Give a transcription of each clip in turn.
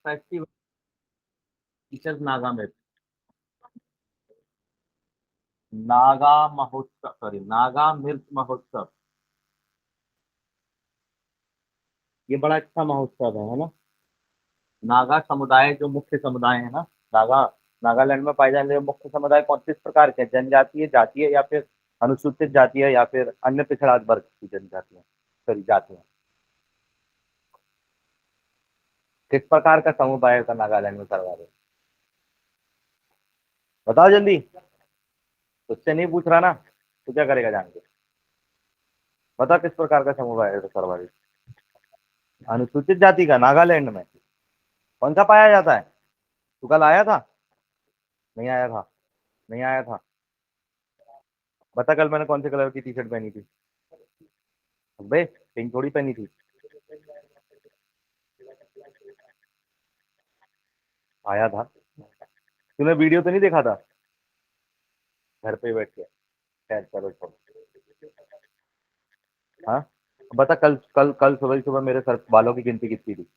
Festival teachers Naga में नागा महोत्सव, sorry Naga मिर्च महोत्सव, ये बड़ा अच्छा महोत्सव है ना। नागा समुदाय जो मुख्य समुदाय है ना, नागा नागालैंड में पाए जाने वाले मुख्य समुदाय कौन किस प्रकार के हैं? जनजातीय, जातीय या फिर अनुसूचित जातीय या फिर अन्य पिछड़ा वर्ग की जनजातियां, सॉरी जातियां, किस प्रकार का समुदाय का नागालैंड में सर्वाधिक? बताओ जल्दी, तुझसे नहीं पूछ रहा ना, तू क्या करेगा जान के? बता किस प्रकार का समुदाय है सर्वाधिक? अनुसूचित जाति का नागालैंड में कौन सा पाया जाता है? तू कल आया था? नहीं आया था, नहीं आया था। बता कल मैंने कौन से कलर की टी शर्ट पहनी थी? बे पिंक थोड़ी पहनी थी। आया था। तूने वीडियो तो नहीं देखा था घर पे बैठ के? खैर चलो छोड़। हाँ, बता कल कल कल सुबह ही सुबह मेरे सर बालों की गिनती कितनी थी?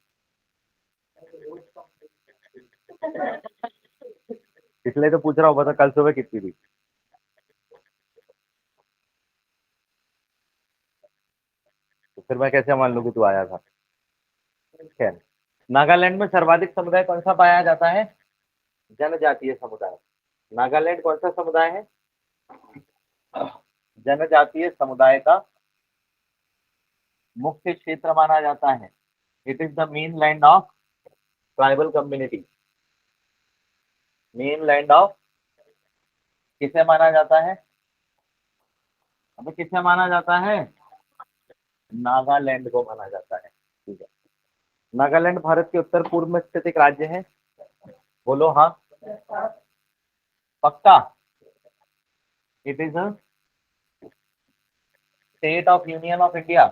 इसलिए तो पूछ रहा हूँ, बता कल सुबह कितनी थी? तो फिर मैं कैसे मान लूँ कि तू आया था? खैर, नागालैंड में सर्वाधिक समुदाय कौन सा पाया जाता है? जनजातीय समुदाय। नागालैंड कौन सा समुदाय है? जनजातीय समुदाय का मुख्य क्षेत्र माना जाता है। It is the main land of tribal community. Main land of किसे माना जाता है? अबे किसे माना जाता है? नागालैंड को माना जाता है। ठीक है। नागालैंड भारत के उत्तर पूर्व में स्थित एक राज्य है। बोलो हाँ। पक्का? It is a state of union of India.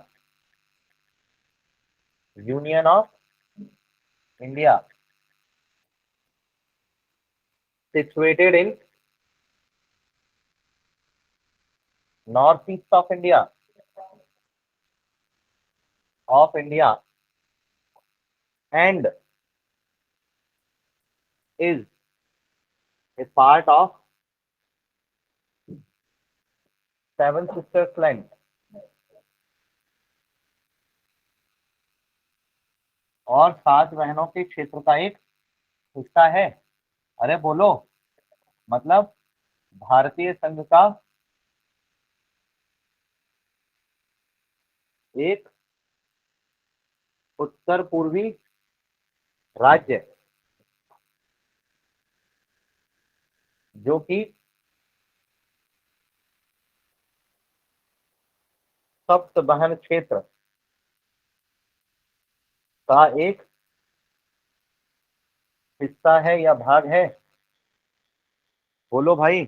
Union of India situated in north east of India and is a part of seven sisters land. और सात बहनों के क्षेत्र का एक हिस्सा है। अरे बोलो, मतलब भारतीय संघ का एक उत्तर पूर्वी राज्य जो कि सप्तबहन क्षेत्र का एक हिस्सा है या भाग है? बोलो भाई।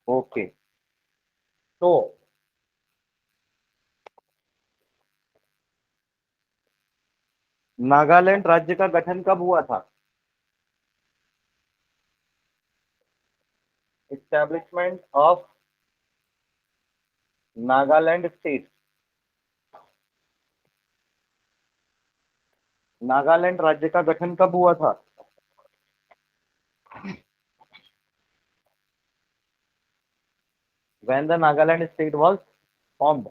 ओके, तो नागालैंड राज्य का गठन कब हुआ था? Establishment of Nagaland state. Nagaland राज्य का गठन कब हुआ था? When the Nagaland state was formed,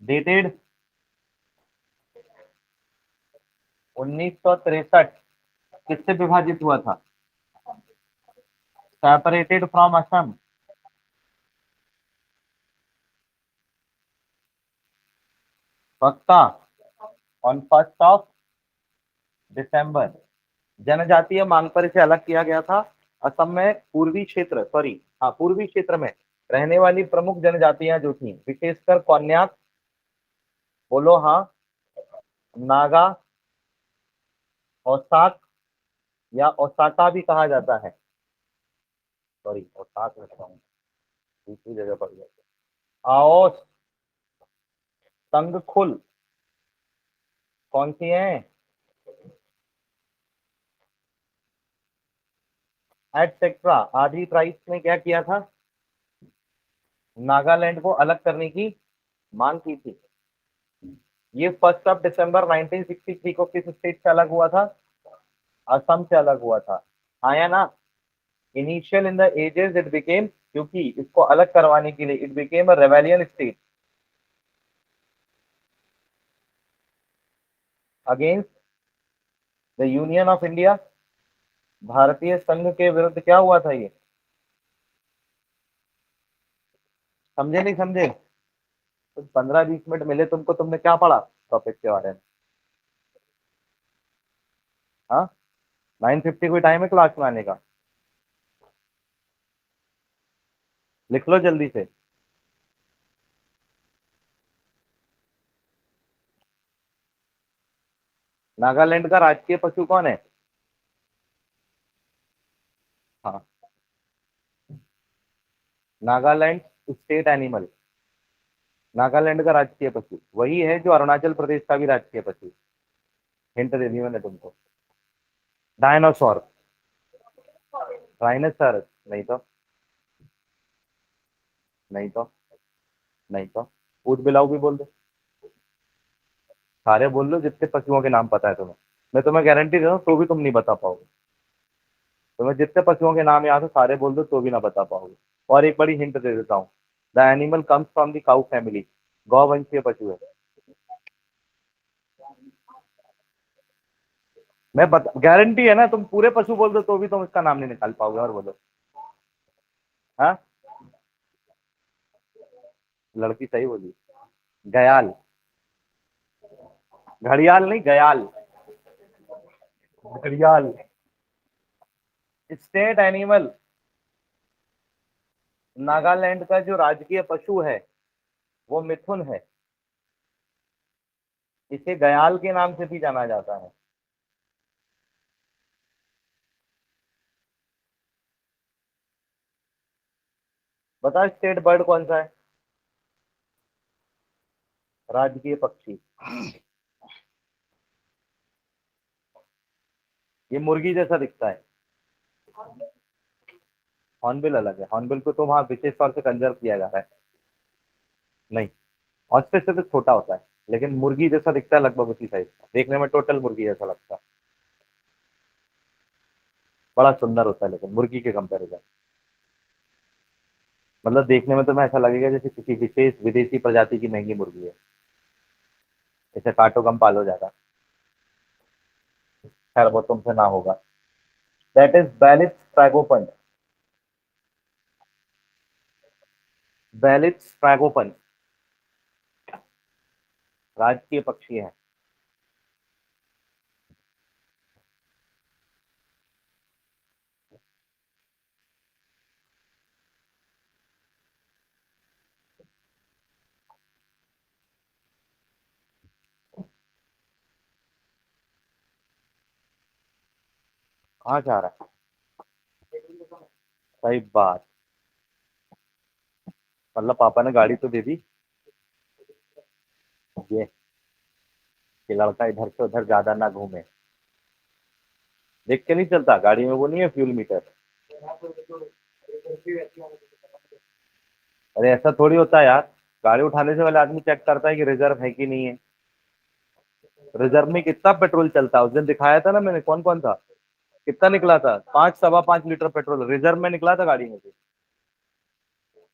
dated 1963। किससे विभाजित हुआ था? Separated from Assam. पक्का? ऑन 1 जनजातीय मांग पर इसे अलग किया गया था। असम में पूर्वी क्षेत्र, सॉरी हाँ, पूर्वी क्षेत्र में रहने वाली प्रमुख जनजातियां जो थी, विशेषकर कोन्याक, बोलो हाँ, नागा, ओसाक या ओसाका भी कहा जाता है। सॉरी ओसाक लिखता हूँ, दूसरी जगह पर गया। आओस, तंगखुल, कौन सी है? एटसेट्रा आदि ट्राइब्स ने क्या किया था? नागालैंड को अलग करने की मांग की थी। ये 1 दिसंबर 1963 को किस स्टेट से अलग हुआ था? असम से अलग हुआ था। हाँ या ना? Initial in the ages it became, क्योंकि इसको अलग करवाने के लिए it became a rebellion state against the Union of India. भारतीय संघ के विरुद्ध क्या हुआ था ये? समझे नहीं समझे? तो 15-20 मिनट मिले तुमको, तुमने क्या पढ़ा टॉपिक के बारे में? हाँ, 9:50 कोई टाइम है क्लास में आने का? लिख लो जल्दी से। नागालैंड का राजकीय पशु कौन है? हाँ, नागालैंड स्टेट एनिमल। नागालैंड का राजकीय पशु वही है जो अरुणाचल प्रदेश का भी राजकीय पशु। हिंट दे दी मैंने तुमको। डायनासोर। राइनोसरस नहीं तो। नहीं तो। नहीं तो। ऊँट बिलाऊ भी बोल दो। सारे बोल लो जितने पशुओं के नाम पता है तुम्हें। मैं तुम्हें गारंटी दे रहा हूँ तो भी तुम नहीं बता पाओगे। तुम्हें जितने पशुओं के नाम याद हो सारे बोल दो तो भी ना बता पाओगे। और एक बड़ी हिंट दे देता हूँ। The animal comes from the cow family. गौ वंशीय पशु है। मैं गारंटी है ना, तुम पूरे पशु बोल दो तो भी तुम इसका नाम नहीं निकाल पाओगे। और बोलो। हाँ, लड़की सही बोली। गयाल। घड़ियाल नहीं, गयाल। घड़ियाल। State animal. नागालैंड का जो राजकीय पशु है वो मिथुन है। इसे गयाल के नाम से भी जाना जाता है। बताओ स्टेट बर्ड कौन सा है? राजकीय पक्षी। ये मुर्गी जैसा दिखता है। हॉर्नबिल अलग है, हॉर्नबिल को तो वहां विशेष तौर से कंजर्व किया जा रहा है। नहीं, ऑस्ट्रिच से तो छोटा होता है, लेकिन मुर्गी जैसा दिखता है लगभग उसी साइज का, देखने में टोटल मुर्गी जैसा लगता है। बड़ा सुंदर होता है लेकिन मुर्गी के कंपैरिजन। मतलब देखने में तो मैं ऐसा लगेगा जैसे किसी विशेष विदेशी प्रजाति की महंगी मुर्गी है। इसे काटो कम पालो ज्यादा। खैर वो तुमसे ना होगा। That is Blyth's tragopan. Blyth's tragopan राजकीय पक्षी है। कहाँ जा रहा है? सही बात। मतलब पापा ने गाड़ी तो दे दी, ये कि लड़का इधर से उधर ज्यादा ना घूमे। देख के नहीं चलता गाड़ी में, वो नहीं है फ्यूल मीटर। अरे ऐसा थोड़ी होता है यार। गाड़ी उठाने से पहले आदमी चेक करता है कि रिजर्व है कि नहीं है। रिजर्व में कितना पेट्रोल चलता है उस दिन दिखाया था ना मैंने, कौन कौन था। कितना निकला था? 5 सवा 5 लीटर पेट्रोल रिजर्व में निकला था गाड़ी में से।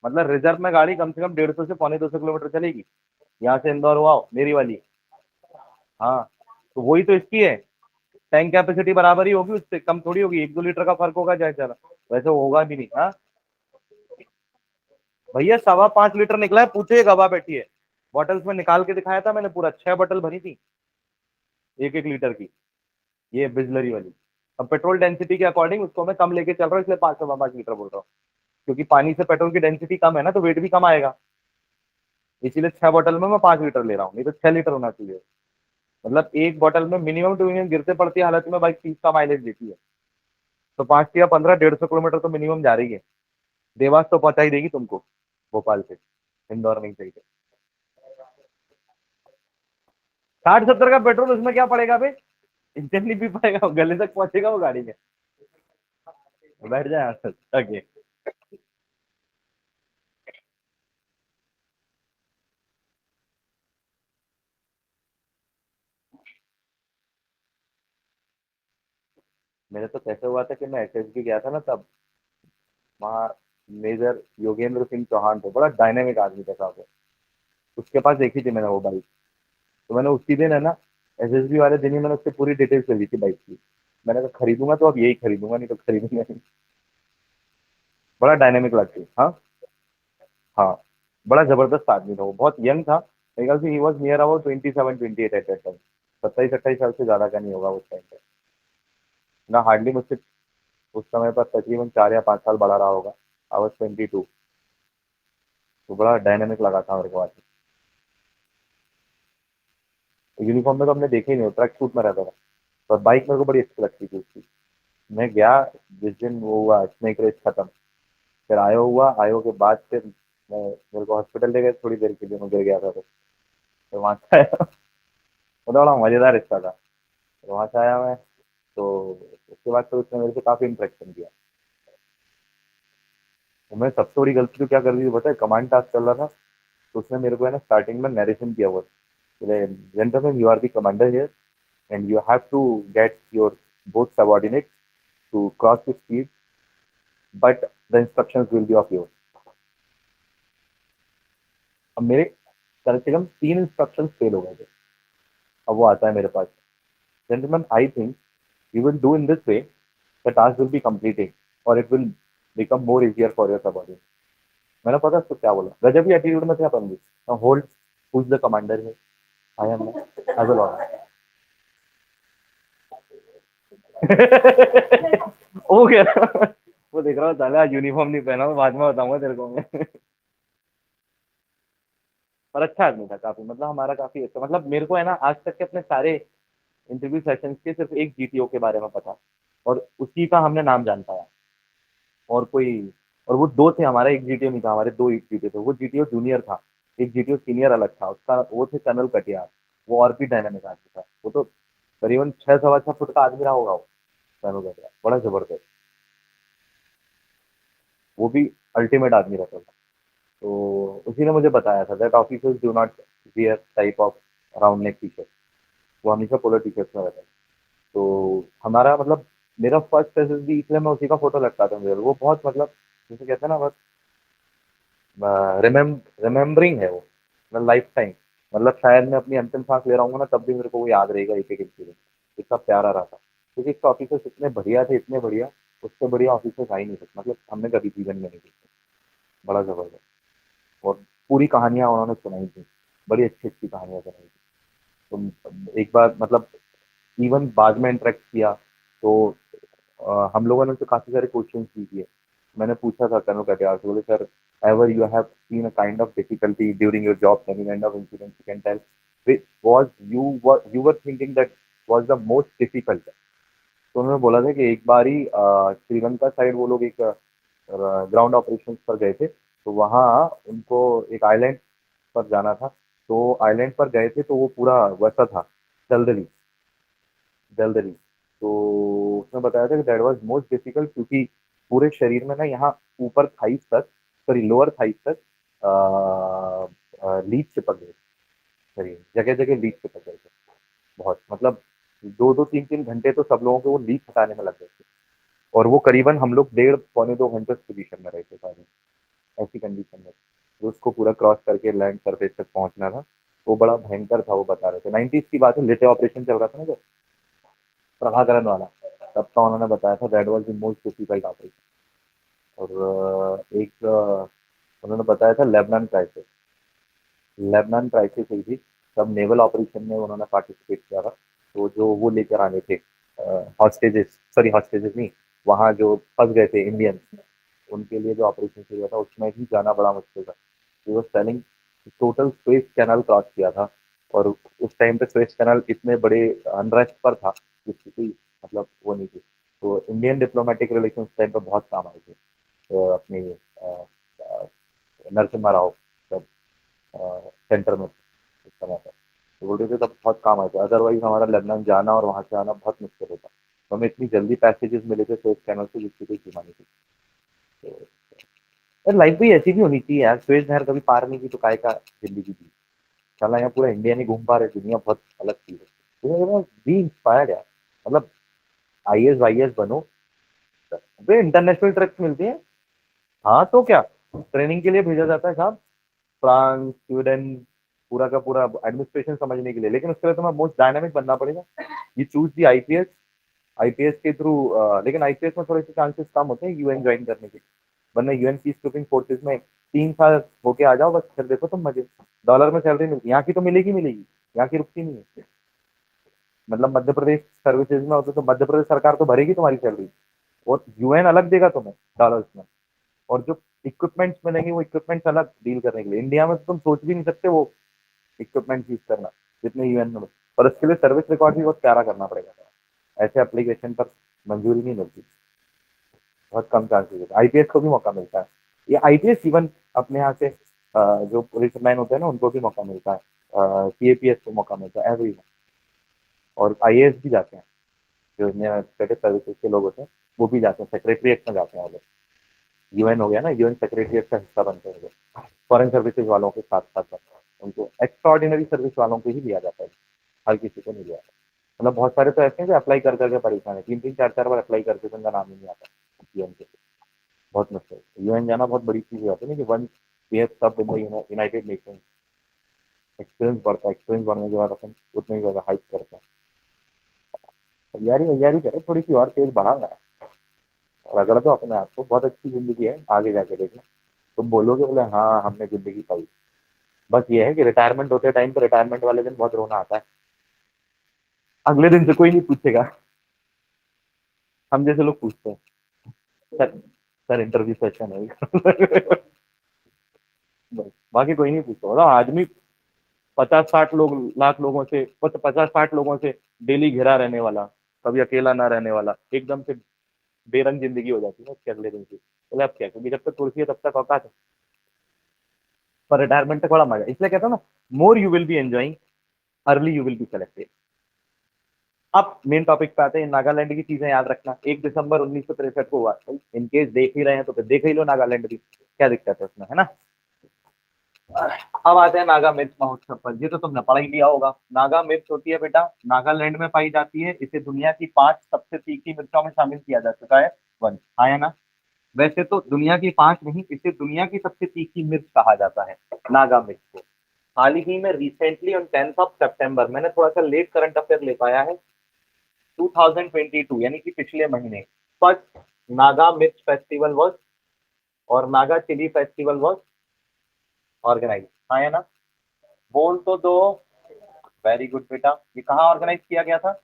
मतलब रिजर्व में गाड़ी कम से कम 150 से पौने 200 किलोमीटर चलेगी। यहाँ से इंदौर हुआ हो, मेरी वाली। हाँ, तो वही तो इसकी है। टैंक कैपेसिटी बराबर ही होगी, उससे कम थोड़ी होगी, 1-2 लीटर का फर्क होगा चाहे चला। वैसे होगा भी नहीं। हाँ भैया, 5.25 लीटर निकला है, पूछे एक हवा बैठी है। बॉटल्स में निकाल के दिखाया था मैंने, पूरा 6 बॉटल भरी थी 1-1 लीटर की। ये बिजलरी वाली। अब पेट्रोल डेंसिटी के अकॉर्डिंग उसको मैं कम लेके चल रहा हूँ, इसलिए 5 सवा 5 लीटर बोल रहा हूँ। क्योंकि पानी से पेट्रोल की डेंसिटी कम है ना, तो वेट भी कम आएगा। इसीलिए 6 बॉटल में मैं 5 लीटर ले रहा हूँ, नहीं तो 6 लीटर होना चाहिए। मतलब एक बॉटल में मिनिमम टू मिनिमम गिरते पड़ती हालत में बाइक 30 का माइलेज देती है। तो 5 या 15 150 किलोमीटर तो मिनिमम जा रही है। देवास तो पहुंचा ही देगी तुमको, भोपाल से। इंदौर नहीं चाहिए। 60-70 का पेट्रोल उसमें क्या पड़ेगा बे? इंजन नहीं पी पाएगा, गले तक पहुंचेगा वो गाड़ी में। बैठ जाए यहाँ से आगे। मेरे तो कैसे हुआ था कि मैं एसएसबी गया था ना तब, वहाँ मेजर योगेंद्र सिंह चौहान थे, बड़ा डायनेमिक आदमी था साहब वो। उसके पास देखी थी मैंने वो बाइक, तो मैंने उसी दिन है ना, एसएसबी वाले दिन ही मैंने उससे पूरी डिटेल्स ले ली थी बाइक की। मैंने कहा खरीदूंगा तो अब यही खरीदूंगा, नहीं तो खरीदूंगा नहीं। बड़ा डायनेमिक लगती, हाँ। हाँ, बड़ा जबरदस्त आदमी था वो, बहुत यंग था मेरे ख्याल से। He was near about 27 28 at that time. 27 28 साल से ज्यादा का नहीं होगा उस टाइम पे ना, हार्डली मुझसे उस समय पर तकरीबन 4 या 5 साल बड़ा रहा होगा। I was 22। तो बड़ा डायनेमिक लगा था मेरे को आज। यूनिफॉर्म में तो हमने देखे ही नहीं, ट्रैक सूट में रहता था। पर बाइक मेरे को बड़ी अच्छी लगती थी उसकी। मैं गया जिस दिन वो हुआ स्नेक रेस खत्म, फिर आयो के बाद फिर मैं, मेरे को हॉस्पिटल ले गए थोड़ी देर के लिए, मैं गिर गया था तो फिर वहां से आया। वो तो बड़ा मजेदार रिश्ता था। फिर वहां से आया मैं, तो उसके बाद तो उसने मेरे से काफी इंटरेक्शन किया। तो मैं सबसे बड़ी गलती तो क्या कर दी थी पता है, कमांड टास्क चल रहा था, तो उसने मेरे को है ना स्टार्टिंग में नरेशन किया हुआ, gentleman you are the commander here and you have to get your both subordinate to cross the speed, but the instructions will be of your. अब मेरे कम से कम 3 इंस्ट्रक्शन फेल हो गए थे। अब वो आता है मेरे पास, gentleman I think you will do in this way, the task will be completed और it will become more easier for your subordinate. मैंने पता उसको क्या बोला, गजब ही एटीट्यूड में थे अपन भी। Hold, who's the commander here? I am, I will order. वो कह रहा, वो देख रहा हूँ साला यूनिफॉर्म नहीं पहना हूँ, बाद में बताऊंगा तेरे को मैं। पर अच्छा आदमी था काफी, मतलब हमारा काफी अच्छा, मतलब मेरे को है ना आज तक के अपने सारे इंटरव्यू सेशंस के सिर्फ एक जीटीओ के बारे में पता, और उसी का हमने नाम जान पाया। और कोई, और वो दो थे, हमारा एक जीटीओ नहीं था, हमारे दो एक जीटीओ थे। वो जीटीओ जूनियर था, एक जीटीओ सीनियर अलग था उसका, वो थे कर्नल कटियार। वो और भी डायनामिक आदमी था वो तो, करीबन 6 सवा 6 फुट का आदमी रहा होगा वो कर्नल कटियार, बड़ा जबरदस्त। वो भी अल्टीमेट आदमी रहता था। तो उसी ने मुझे बताया था that officers do not wear type of round neck T shirt, वो हमेशा पोलो टी शर्ट में रहता है। तो हमारा मतलब, मेरा फर्स्ट एसएस भी इसलिए मैं उसी का फोटो लगता था मेरे, वो बहुत मतलब जैसे कहते हैं ना, बस रिमेम्बरिंग है वो, मतलब लाइफ टाइम। मतलब शायद मैं अपनी अंतिम सांस ले रहा हूँ ना तब भी मेरे को वो याद रहेगा एक एक इंसिडेंट, इतना प्यारा रहा था। क्योंकि इसके ऑफिसर्स इतने बढ़िया थे, इतने बढ़िया, उससे बढ़िया ऑफिसर्स आ ही नहीं सकते, मतलब हमने कभी जीवन में नहीं देखे। बड़ा जबरदस्त। और पूरी कहानियां उन्होंने सुनाई थी, बड़ी अच्छी अच्छी कहानियां सुनाई थी। तो एक बार मतलब इवन बाद में इंटरेक्ट किया, तो हम लोगों ने तो काफी सारे क्वेश्चन किए। मैंने पूछा था कर्नल कटियार से, बोले sir ever you have seen a kind of difficulty during your job, any kind of incident you can tell which was you were thinking that was the most difficult। तो उन्होंने बोला था कि एक बार ही श्रीलंका साइड वो लोग एक ग्राउंड ऑपरेशन पर गए थे, तो वहाँ उनको एक आइलैंड पर जाना था। तो आइलैंड पर गए थे तो वो पूरा वैसा था, दलदली, दलदली। तो उसने बताया था कि दैट वाज मोस्ट डिफिकल्ट, क्योंकि पूरे शरीर में ना यहाँ ऊपर थाइस तक, सॉरी लोअर थाइस तक लीच चिपक गए, शरीर जगह जगह लीच चिपक गए थे। बहुत मतलब 2 2 3 3 घंटे तो सब लोगों को वो लीच हटाने में लग गए थे। और वो करीबन हम लोग 1.5 पौने 2 घंटे उस पोजीशन में रहे थे सारे, ऐसी कंडीशन में। तो उसको पूरा क्रॉस करके लैंड सरफेस तक पहुंचना था। वो बड़ा भयंकर था, वो बता रहे थे। 90s की बात है, लेटे ऑपरेशन चल रहा था ना जो प्रभाकरण वाला, तब का उन्होंने बताया था that was the most difficult operation. और एक उन्होंने बताया था लेबनान क्राइसिस, लेबनान क्राइसिस हुई थी, तब नेवल ऑपरेशन में उन्होंने पार्टिसिपेट किया था। तो जो वो लेकर आने थे हॉस्टेजेस, सॉरी हॉस्टेजेस नहीं, वहाँ जो फंस गए थे इंडियंस, उनके लिए जो ऑपरेशन किया था उसमें ही जाना बड़ा मुश्किल था। वो selling total Suez canal cross किया था। और उस टाइम पे स्वेज कैनाल इतने बड़े अनरेस्ट पर था जिसकी कोई मतलब वो नहीं थी। तो इंडियन डिप्लोमेटिक रिलेशन उस टाइम पे बहुत काम आए थे। अपनी नरसिम्हा राव जब सेंटर में उस समय पर, तो बोल रहे थे तब बहुत काम आए थे, अदरवाइज हमारा लेबनान जाना और वहां से आना बहुत मुश्किल होता। तो हमें इतनी जल्दी पैसेजेस मिले थे स्वेज कैनाल से जिसकी कोई सीमा नहीं थी। तो यार लाइफ भी ऐसी भी होनी चाहिए यार, स्वेज नहर कभी पार नहीं की तो काय का जिंदगी जी। साला यहाँ पूरा इंडिया नहीं घूम पा रहे, दुनिया बहुत अलग चीज है। बी इंस्पायर्ड यार, मतलब आईएएस वाईएएस बनो। वे इंटरनेशनल ट्रिप्स मिलती है। हाँ तो क्या, ट्रेनिंग के लिए भेजा जाता है साहब, फ्रांस, स्वीडन, पूरा का पूरा एडमिनिस्ट्रेशन समझने के लिए। लेकिन उसके लिए तुम्हें मोस्ट डायनामिक बनना पड़ेगा। ये चूज दी आईपीएस, आईपीएस के थ्रू। लेकिन आईपीएस में थोड़े से चांसेस कम होते हैं यूएन ज्वाइन करने के। वरना यूएन पीस कीपिंग फोर्सेस में 3 साल होके आ जाओ बस, फिर देखो तुम मजे। डॉलर में सैलरी मिलती है, यहाँ की तो मिलेगी मिलेगी, यहाँ की रुकती नहीं है। मतलब मध्य प्रदेश सर्विसेज में होते तो मध्य प्रदेश सरकार तो भरेगी तुम्हारी सैलरी, और यूएन अलग देगा तुम्हें डॉलर्स में। और जो इक्विपमेंट्स मिलेंगे वो इक्विपमेंट्स अलग डील करने के लिए। इंडिया में तो तुम सोच भी नहीं सकते वो इक्विपमेंट यूज करना जितने यूएन में। और उसके लिए सर्विस रिकॉर्ड भी बहुत प्यारा करना पड़ेगा, ऐसे एप्लीकेशन पर मंजूरी नहीं मिलती। बहुत कम चांसेस होता है। आईपीएस को भी मौका मिलता है, ये आईपीएस इवन अपने यहाँ से जो पुलिस मैन होते हैं ना उनको भी मौका मिलता है, सीएपीएस को मौका मिलता है एवरी। और आईएएस भी जाते हैं, जो एडमिनिस्ट्रेटिव सर्विसेज के लोग होते हैं वो भी जाते हैं, सेक्रेटरीट में जाते हैं वो लोग। यूएन हो गया ना, यूएन सेक्रेटरीट का हिस्सा बनते हैं वो। फॉरेन सर्विसेज वालों के साथ साथ उनको एक्स्ट्रा सर्विस वालों को ही लिया जाता है, हर किसी को नहीं लिया जाता। मतलब बहुत सारे तो ऐसे हैं जो अप्लाई कर करके परेशान है, 3 3 4 4 बार अप्लाई करके तो उनका नाम ही नहीं आता यूएन के। बहुत मुश्किल है, यूएन जाना बहुत बड़ी चीज हो जाती है ना, कि वन वी हैव सब in the United nation. Experience बढ़ता है, एक्सपीरियंस बढ़ने के बाद अपन उतने ही ज्यादा हाइक करते हैं। तैयारी तैयारी करें थोड़ी सी और तेज बढ़ाना है। रगड़ दो अपने आप को, बहुत अच्छी जिंदगी है आगे जाके देखना। तुम बोलोगे बोले हाँ हमने जिंदगी पाई। बस ये है कि रिटायरमेंट होते टाइम पे, रिटायरमेंट वाले दिन बहुत रोना आता है। अगले दिन से कोई नहीं पूछेगा, हम जैसे लोग पूछते हैं, सर सर इंटरव्यू सेशन है। बस, बाकी कोई नहीं पूछता। मतलब आदमी 50 60 लाख लोगों से, 50 60 लोगों से डेली घिरा रहने वाला, कभी अकेला ना रहने वाला, एकदम से बेरंग जिंदगी हो जाती है उसके अगले दिन की। बोले अब क्या, क्योंकि जब तक कुर्सी है तब तक औकात है। पर रिटायरमेंट तक बड़ा मजा है। इसलिए कहता हूँ ना, more you will be enjoying early you will be selected. अब मेन टॉपिक पे आते हैं, नागालैंड की चीजें याद रखना। 1 दिसंबर 1963 को हुआ। इनकेस देख ही रहे हैं तो फिर देख ही लो नागालैंड भी, क्या दिक्कत है उसमें, है ना। अब आते हैं नागा मिर्च महोत्सव पर। ये तो तुमने पढ़ ही लिया होगा। नागा मिर्च होती है बेटा, नागालैंड में पाई जाती है। इसे दुनिया की 5 सबसे तीखी मिर्चों में शामिल किया जा चुका है। वन आया ना। वैसे तो दुनिया की 5 नहीं, इसे दुनिया की सबसे तीखी मिर्च कहा जाता है, नागा मिर्च को। हाल ही में रिसेंटली ऑन 10 सितंबर, मैंने थोड़ा सा लेट करंट अफेयर ले पाया है, 2022 यानी कि पिछले महीने, फर्स्ट नागा मिर्च फेस्टिवल वॉज और Naga chilli festival was organize. हाँ है ना, बोल तो दो। वेरी गुड बेटा, ये कहाँ ऑर्गेनाइज किया गया था?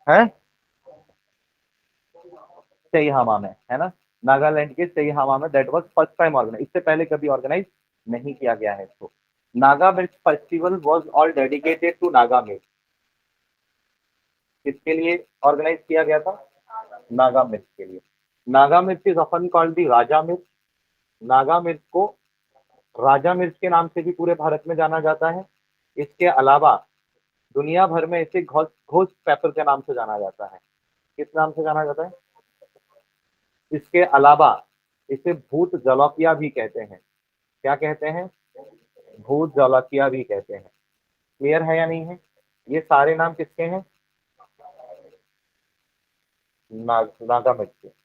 है सेइहामा में, है ना। नागालैंड के सेइहामा में, that was first time organize. इससे पहले कभी ऑर्गेनाइज नहीं किया गया है इसको। नागा मिर्च festival was all dedicated to Naga मिर्च। किसके लिए ऑर्गेनाइज किया गया था? नागा मिर्च के लिए। नागा मिर्च इज ऑफन कॉल्ड दी राजा मिर्च। नागा मिर्च को राजा मिर्च के नाम से भी पूरे भारत में जाना जाता है। इसके अलावा दुनिया भर में इसे घोस्ट पेपर के नाम से जाना जाता है। किस नाम से जाना जाता है? इसके अलावा इसे भूत जलौकिया भी कहते हैं। क्या कहते हैं? भूत जलौकिया भी कहते हैं। क्लियर है या नहीं है? ये सारे नाम किसके हैं? नागा मिर्च के।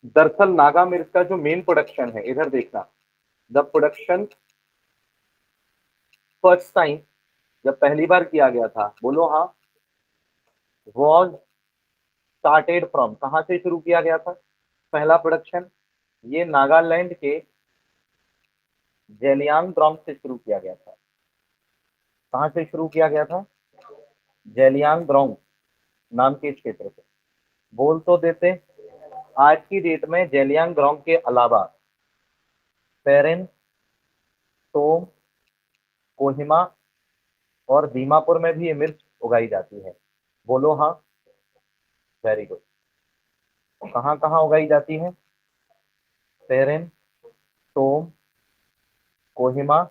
दरअसल नागा मिर्च का जो मेन प्रोडक्शन है, इधर देखना, द प्रोडक्शन फर्स्ट टाइम, जब पहली बार किया गया था, बोलो हाँ, वॉज स्टार्टेड फ्रॉम, कहाँ से शुरू किया गया था पहला प्रोडक्शन? ये नागालैंड के जेलियांगरोंग से शुरू किया गया था। कहाँ से शुरू किया गया था? जेलियांगरोंग नाम के क्षेत्र से। बोल तो देते। आज की डेट में जेलियांगरोंग के अलावा पेरेन, तोम, कोहिमा और दीमापुर में भी ये मिर्च उगाई जाती है। बोलो हाँ। Very good. कहाँ कहाँ उगाई जाती है? पेरेन, तोम, कोहिमा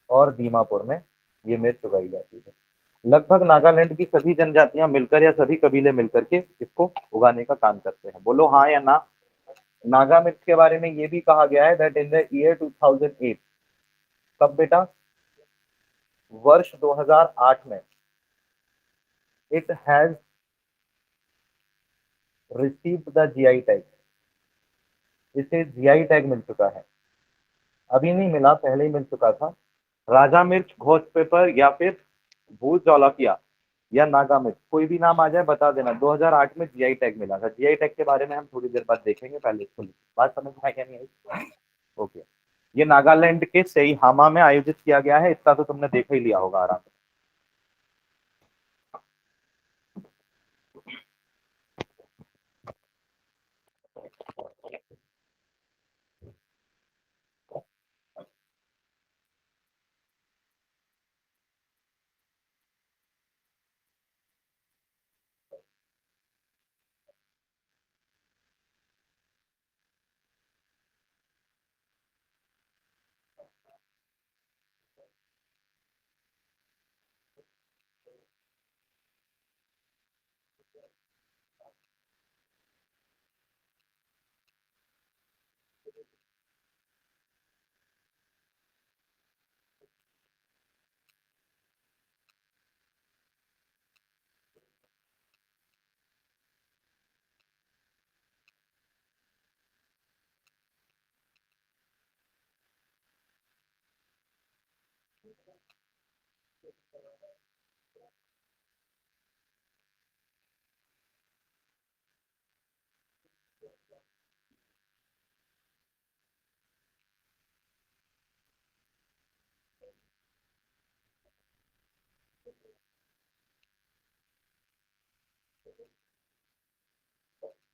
और दीमापुर में ये मिर्च उगाई जाती है। लगभग नागालैंड की सभी जनजातियां मिलकर या सभी कबीले मिलकर के इसको उगाने का काम करते हैं। बोलो हाँ या ना। नागा मिर्च के बारे में ये भी कहा गया है दैट इन द ईयर 2008, कब बेटा? वर्ष 2008 में it has received the GI tag. इसे जीआई टैग मिल चुका है। अभी नहीं मिला, पहले ही मिल चुका था। राजा मिर्च, घोस्ट पेपर, या फिर भूत जौलकिया, या नागा मिर्च, कोई भी नाम आ जाए बता देना। 2008 में जीआई टैग मिला था। जीआई टैग के बारे में हम थोड़ी देर बाद देखेंगे, पहले इसको बात समझ में आई क्या नहीं आई? ओके। ये नागालैंड के सेईहामा में आयोजित किया गया है। इतना तो तुमने देख ही लिया होगा आराम से।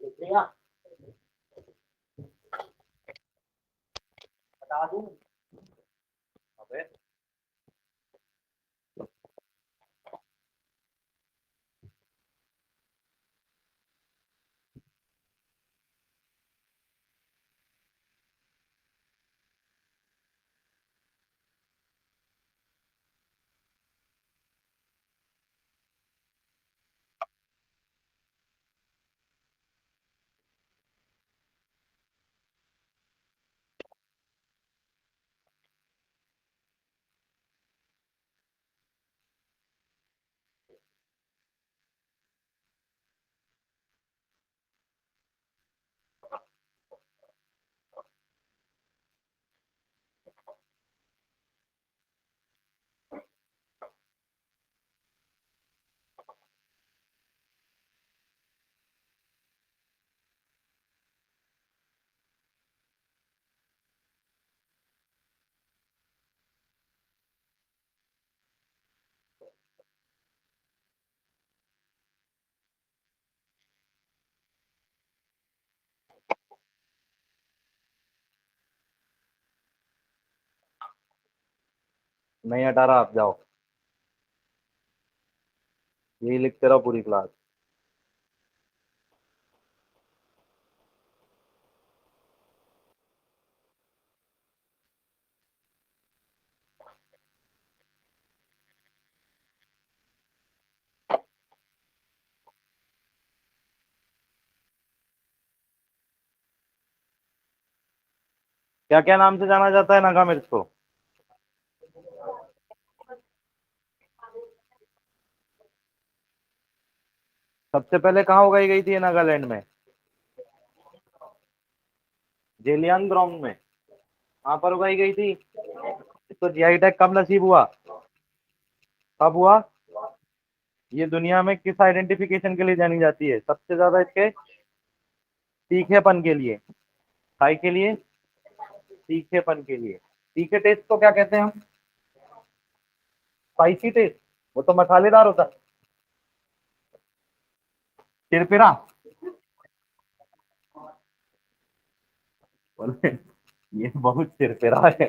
शुक्रिया, बता दूं। अबे नहीं हटा रहा, आप जाओ। यही लिखते रहो पूरी क्लास। क्या क्या नाम से जाना जाता है नागा मिर्च को? सबसे पहले कहाँ उगाई गई थी ये नागालैंड में? जेलियांगरोंग में। कहाँ पर उगाई गई थी? इसको जीआई टैग कब नसीब हुआ? कब हुआ? ये दुनिया में किस आइडेंटिफिकेशन के लिए जानी जाती है सबसे ज्यादा? इसके तीखेपन के लिए। खाई के लिए? तीखेपन के लिए। तीखे टेस्ट को क्या कहते हैं हम? Spicy taste. वो तो मसालेदार होता है। चिरपिरा। बोले, ये बहुत चिरपिरा है।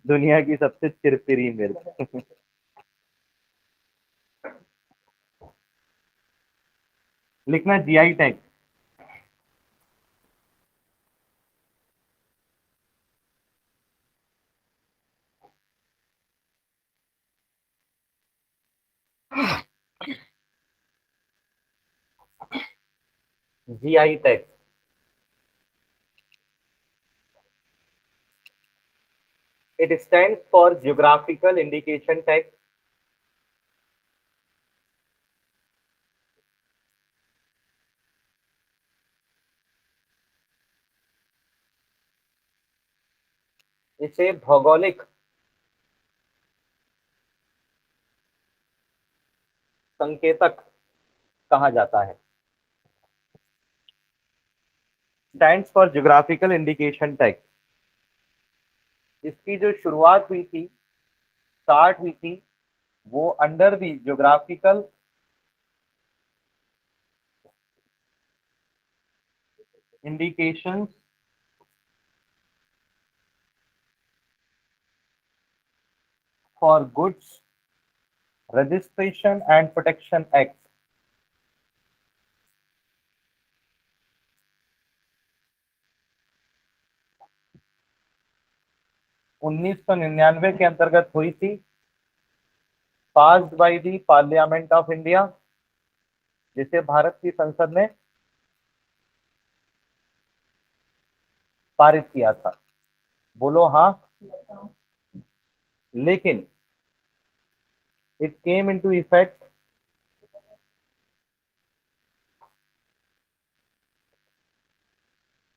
दुनिया की सबसे चिरपिरी मिर्च। लिखना GI tag. GI tag. It stands for geographical indication text. इसे भौगोलिक संकेतक कहा जाता है। Stands for geographical indication text. इसकी जो शुरुआत हुई थी, स्टार्ट हुई थी, वो under the geographical indications for goods registration and protection act 1999 के अंतर्गत हुई थी, passed by the parliament of India, जिसे भारत की संसद ने पारित किया था। बोलो हाँ। लेकिन it came into effect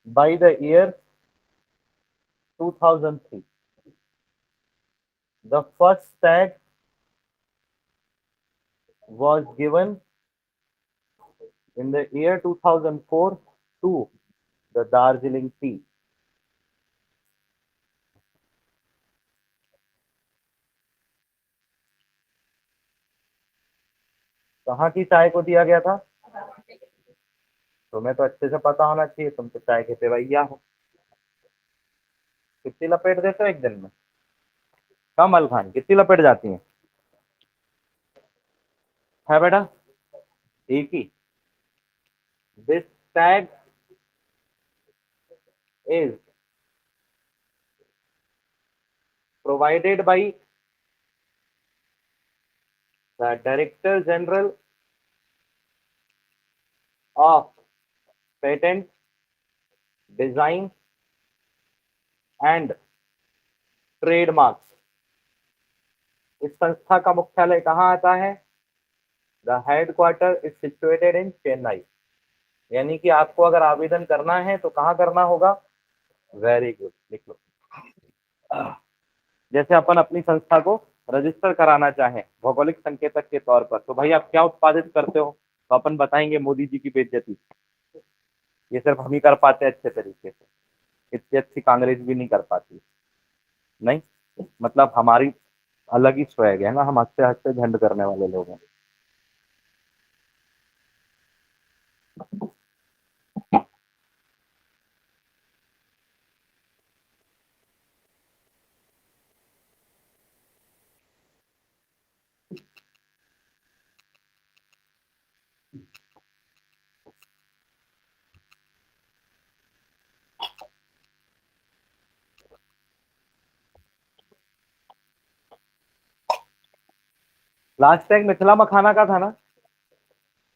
by the year 2003. The first tag was given in the year 2004 to the Darjeeling tea. कहाँ की चाय को दिया गया था? तुम्हें तो अच्छे से पता होना चाहिए, तुम तो चाय के सेवैया हो। कितनी लपेट देते हो एक दिन में? कमल खान कितनी लपेट जाती हैं? है बेटा, एक ही। This tag is provided by the director general of patent design and trademarks. इस संस्था का मुख्यालय कहाँ आता है? The headquarter is situated in Chennai. यानी कि आपको अगर आवेदन करना है तो कहाँ करना होगा? वेरी गुड, लिख लो। जैसे अपन अपनी संस्था को रजिस्टर कराना चाहें भौगोलिक संकेतक के तौर पर, तो भाई आप क्या उत्पादित करते हो? तो अपन बताएंगे मोदी जी की बेइज्जती। ये सिर्फ हम ही कर पाते हैं अच्छे तरीके से, इतनी अच्छी कांग्रेस भी नहीं कर पाती। नहीं, मतलब हमारी अलग ही स्वैग है ना, हम हंसते हंसते झंड करने वाले लोग हैं। लास्ट टैग मिथिला मखाना का था ना।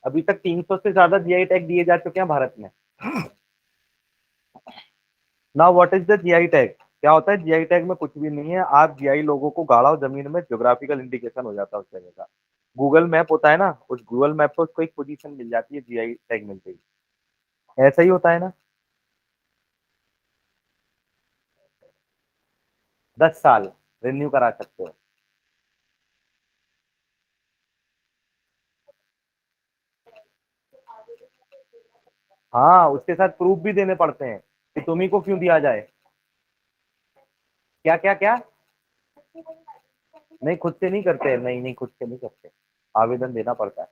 अभी तक 300 से ज्यादा जीआई टैग दिए जा चुके हैं भारत में। Now what is the GI tag? क्या होता है जीआई टैग? में कुछ भी नहीं है, आप जीआई लोगों को गाड़ा और जमीन में ज्योग्राफिकल इंडिकेशन हो जाता है उस जगह का। गूगल मैप होता है ना, उस गूगल मैप पे उसको एक पोजीशन मिल जाती है, जीआई टैग मिल गई। ऐसा ही होता है ना। 10 साल रिन्यू करा सकते हो। हाँ, उसके साथ प्रूफ भी देने पड़ते हैं कि तुम्ही को क्यों दिया जाए। क्या क्या क्या? नहीं, खुद से नहीं करते, नहीं नहीं, खुद से नहीं करते, आवेदन देना पड़ता है।